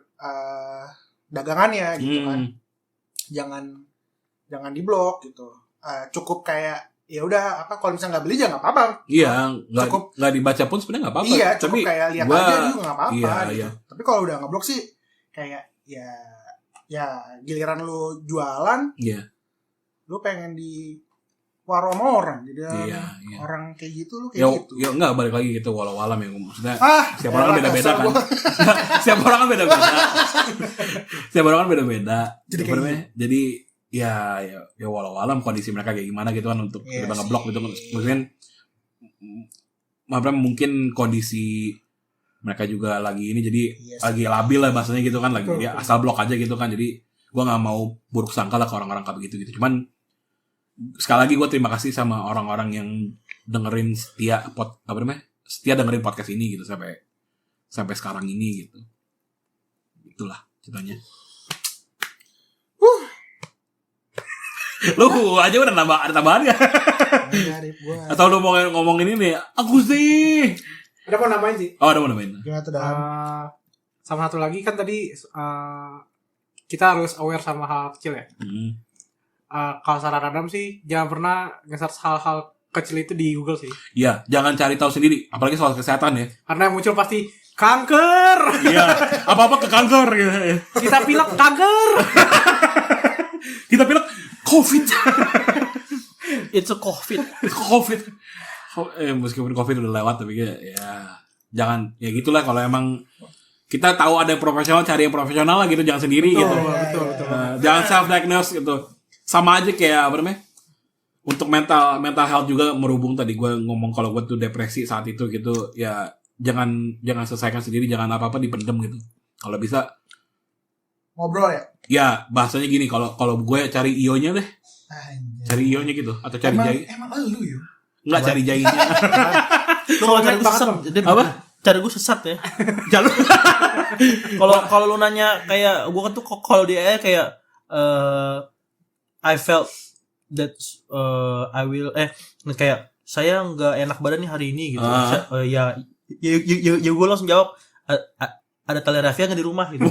dagangannya gitu kan, jangan di blog gitu, cukup kayak ya udah kalau misalnya nggak beli jangan nggak apa-apa. Iya, nggak dibaca pun sebenarnya nggak apa-apa. Iya, cukup kayak lihat aja juga nggak apa-apa. Iya, gitu. Iya. Tapi kalau udah ngeblok sih kayak ya giliran lu jualan, lu pengen di warung orang, jadi orang kayak gitu lu kayak gitu. Ya nggak, balik lagi gitu walau-walam ya, maksudnya setiap orang kan beda-beda kan. Setiap orang kan beda-beda. Jadi ya walau-walam kondisi mereka kayak gimana gitu kan untuk kita ngeblok gitu. Mungkin kondisi mereka juga lagi ini jadi lagi labil lah bahasanya gitu kan, lagi dia asal blok aja gitu kan. Jadi gue nggak mau buruk sangka lah ke orang-orang kayak begitu gitu. Cuman sekali lagi gue terima kasih sama orang-orang yang dengerin setia dengerin podcast ini gitu sampai sekarang ini gitu. Itulah ceritanya. Lu aja udah ada tambahan gak? Atau lu mau ngomongin ini? Aku sih. Ada mau nambahin sih? Oh, ada mau nambahin. Sama satu lagi kan tadi kita harus aware sama hal kecil ya. Kalau saran Adam sih jangan pernah nge-search hal-hal kecil itu di Google sih. Iya, jangan cari tahu sendiri, apalagi soal kesehatan ya. Karena yang muncul pasti kanker. Iya, apa-apa ke kanker gitu. Kita pilek kanker. Kita pilek COVID. It's a COVID. Meskipun COVID udah lewat tapi ya jangan ya gitulah. Kalau emang kita tahu ada yang profesional, cari yang profesional lah gitu, jangan sendiri gitu. Betul. Jangan self diagnose gitu. Sama aja kayak apa namanya? Untuk mental health juga merhubung tadi gue ngomong kalau gue tuh depresi saat itu gitu, ya jangan selesaikan sendiri, jangan apa-apa dipendem gitu. Kalau bisa ngobrol ya. Ya bahasanya gini, kalau gue cari io-nya deh. Cari io-nya gitu atau cari jai. Emang lu yuk. Enggak cari jainya. Kalau cari sesat, apa? Cari gue sesat ya. Jalur. Kalau lu nanya kayak gue kan tuh kalau dia kayak I felt that I will kayak saya nggak enak badan nih hari ini gitu. Ya gue langsung jawab ada tali rafia nggak di rumah gitu.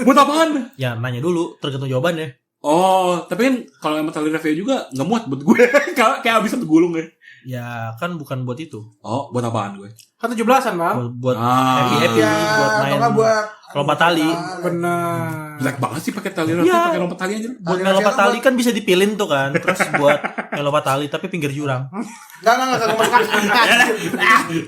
Buat apaan? Ya nanya dulu tergantung jawabannya. Oh, tapi kan kalau emang tali rafia juga nggak muat buat gue. Kayak abis satu gulung ya. Ya kan bukan buat itu. Oh, buat apaan gue? Kan 17-an bang. Buat happy buat main buat lompat tali. Benar. Jelek banget sih pakai tali rafia, pakai lompat tali aja. Buat main lompat tali kan bisa dipilin tuh kan. Terus buat main lompat tali tapi pinggir jurang. Enggak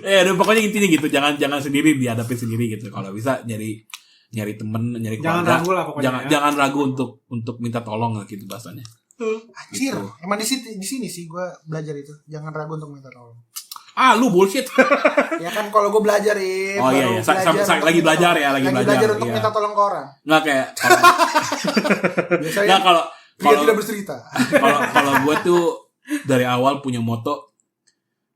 Udah pokoknya intinya gitu, jangan sendiri, dihadapin sendiri gitu. Kalau bisa nyari temen, nyari keluarga. Jangan ragu lah pokoknya. Jangan ragu untuk minta tolong lah gitu bahasanya. Anjir, Gitu. emang di sini sih gue belajar itu. Jangan ragu untuk minta tolong. Lu bullshit. Ya kan kalau gue belajar Oh iya, lagi belajar ya, lagi belajar untuk iya. minta tolong ke orang. Nggak kayak Biasanya kalau dia tidak bercerita. Kalau gue tuh dari awal punya moto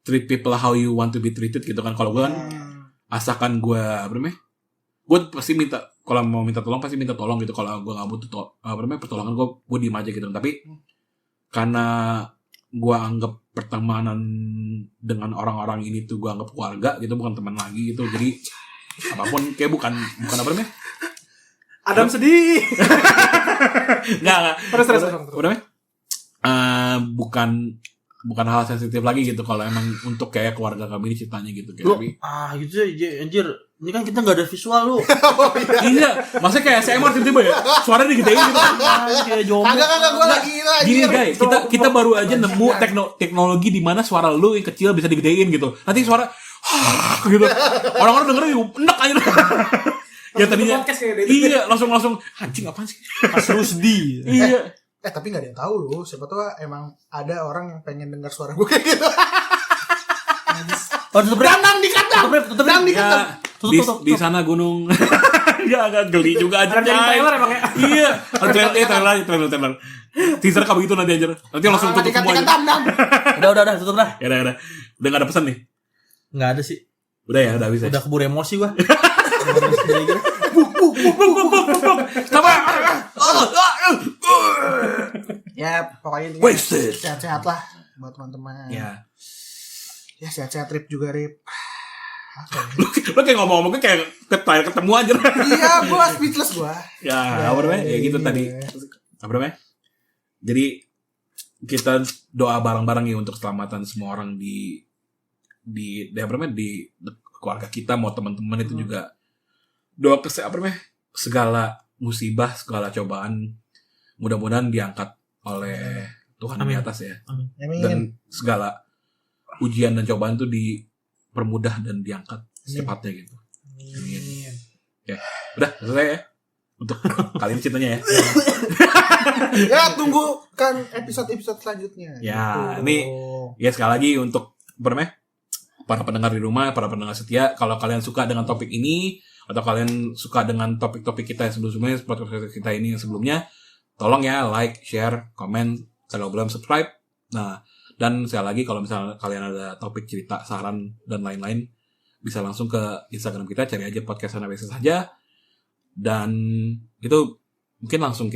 treat people how you want to be treated gitu kan. Kalau gue kan asalkan gue gue pasti kalau mau minta tolong pasti minta tolong gitu. Kalau gue nggak butuh pertolongan, gue diem aja gitu. Tapi karena gue anggap pertemanan dengan orang-orang ini tuh gue anggap keluarga gitu, bukan teman lagi gitu. Jadi apapun kayak bukan apa namanya? Adam sedih. Enggak. Terus. Bukan hal sensitif lagi gitu kalau emang untuk kayak keluarga kami ini ceritanya gitu kayak. Gitu ya anjir. Ini kan kita enggak ada visual lu. Iya, maksudnya kayak CMR tiba-tiba ya. Suaranya digedein gitu. Kayak jomblo. Kagak gue lagi Gini guys, kita baru aja nemu teknologi di mana suara lu yang kecil bisa digedein gitu. Nanti suara gitu. Orang-orang dengerin enak aja. Ya tadinya iya langsung anjing apaan sih? Pas Rusdi. Iya. Tapi nggak ada yang tahu loh. Siapa tahu emang ada orang yang pengen dengar suara gue kayak gitu. Tutup di sana gunung. Ya agak geli juga aja. Trailer emang ya. Iya. Trailer. Teaser kayak begitu nanti aja. Nanti langsung tutup semua. Udah tutup dah. Ya udah. Udah enggak ada pesan nih. Enggak ada sih. Udah ya, udah bisa. Udah keburu emosi gua. Ya pokoknya wasted. Sehat-sehat lah buat teman-teman. Ya sehat-sehat Rip juga Rip. Lo kayak ngomong-ngomong kayak ketemu aja. Iya, gue speechless gue. Ya, apa namanya? Ya gitu tadi. Apa namanya? Jadi kita doa bareng-bareng ya untuk keselamatan semua orang di keluarga kita, mau teman-teman itu juga doa segala musibah, segala cobaan mudah-mudahan diangkat oleh Tuhan di atas ya. Amin. Dan segala ujian dan cobaan itu dipermudah dan diangkat secepatnya gitu. Amin. Ya, udah selesai ya. untuk kali ini ceritanya ya. Ya tunggu kan episode selanjutnya. Ya, ini ya sekali lagi untuk para pendengar di rumah, para pendengar setia, kalau kalian suka dengan topik ini atau kalian suka dengan topik-topik kita yang sebelumnya, podcast kita ini yang sebelumnya, tolong ya like, share, komen, kalau belum subscribe. Nah, dan sekali lagi kalau misalnya kalian ada topik cerita, saran dan lain-lain, bisa langsung ke Instagram kita, cari aja podcast Sana Biasa Saja. Dan itu mungkin langsung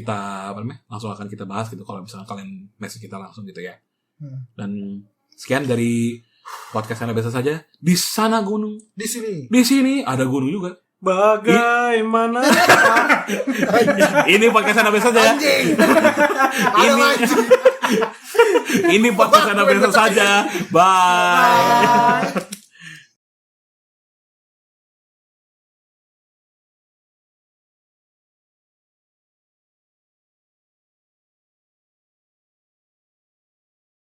langsung akan kita bahas gitu kalau misalnya kalian message kita langsung gitu ya. Dan sekian dari podcast Sana Biasa Saja. Di sana gunung, di sini ada gunung juga. Bagaimana? Ini podcast Sana Biasa Saja. Ini podcast Sana Biasa Saja. Bye.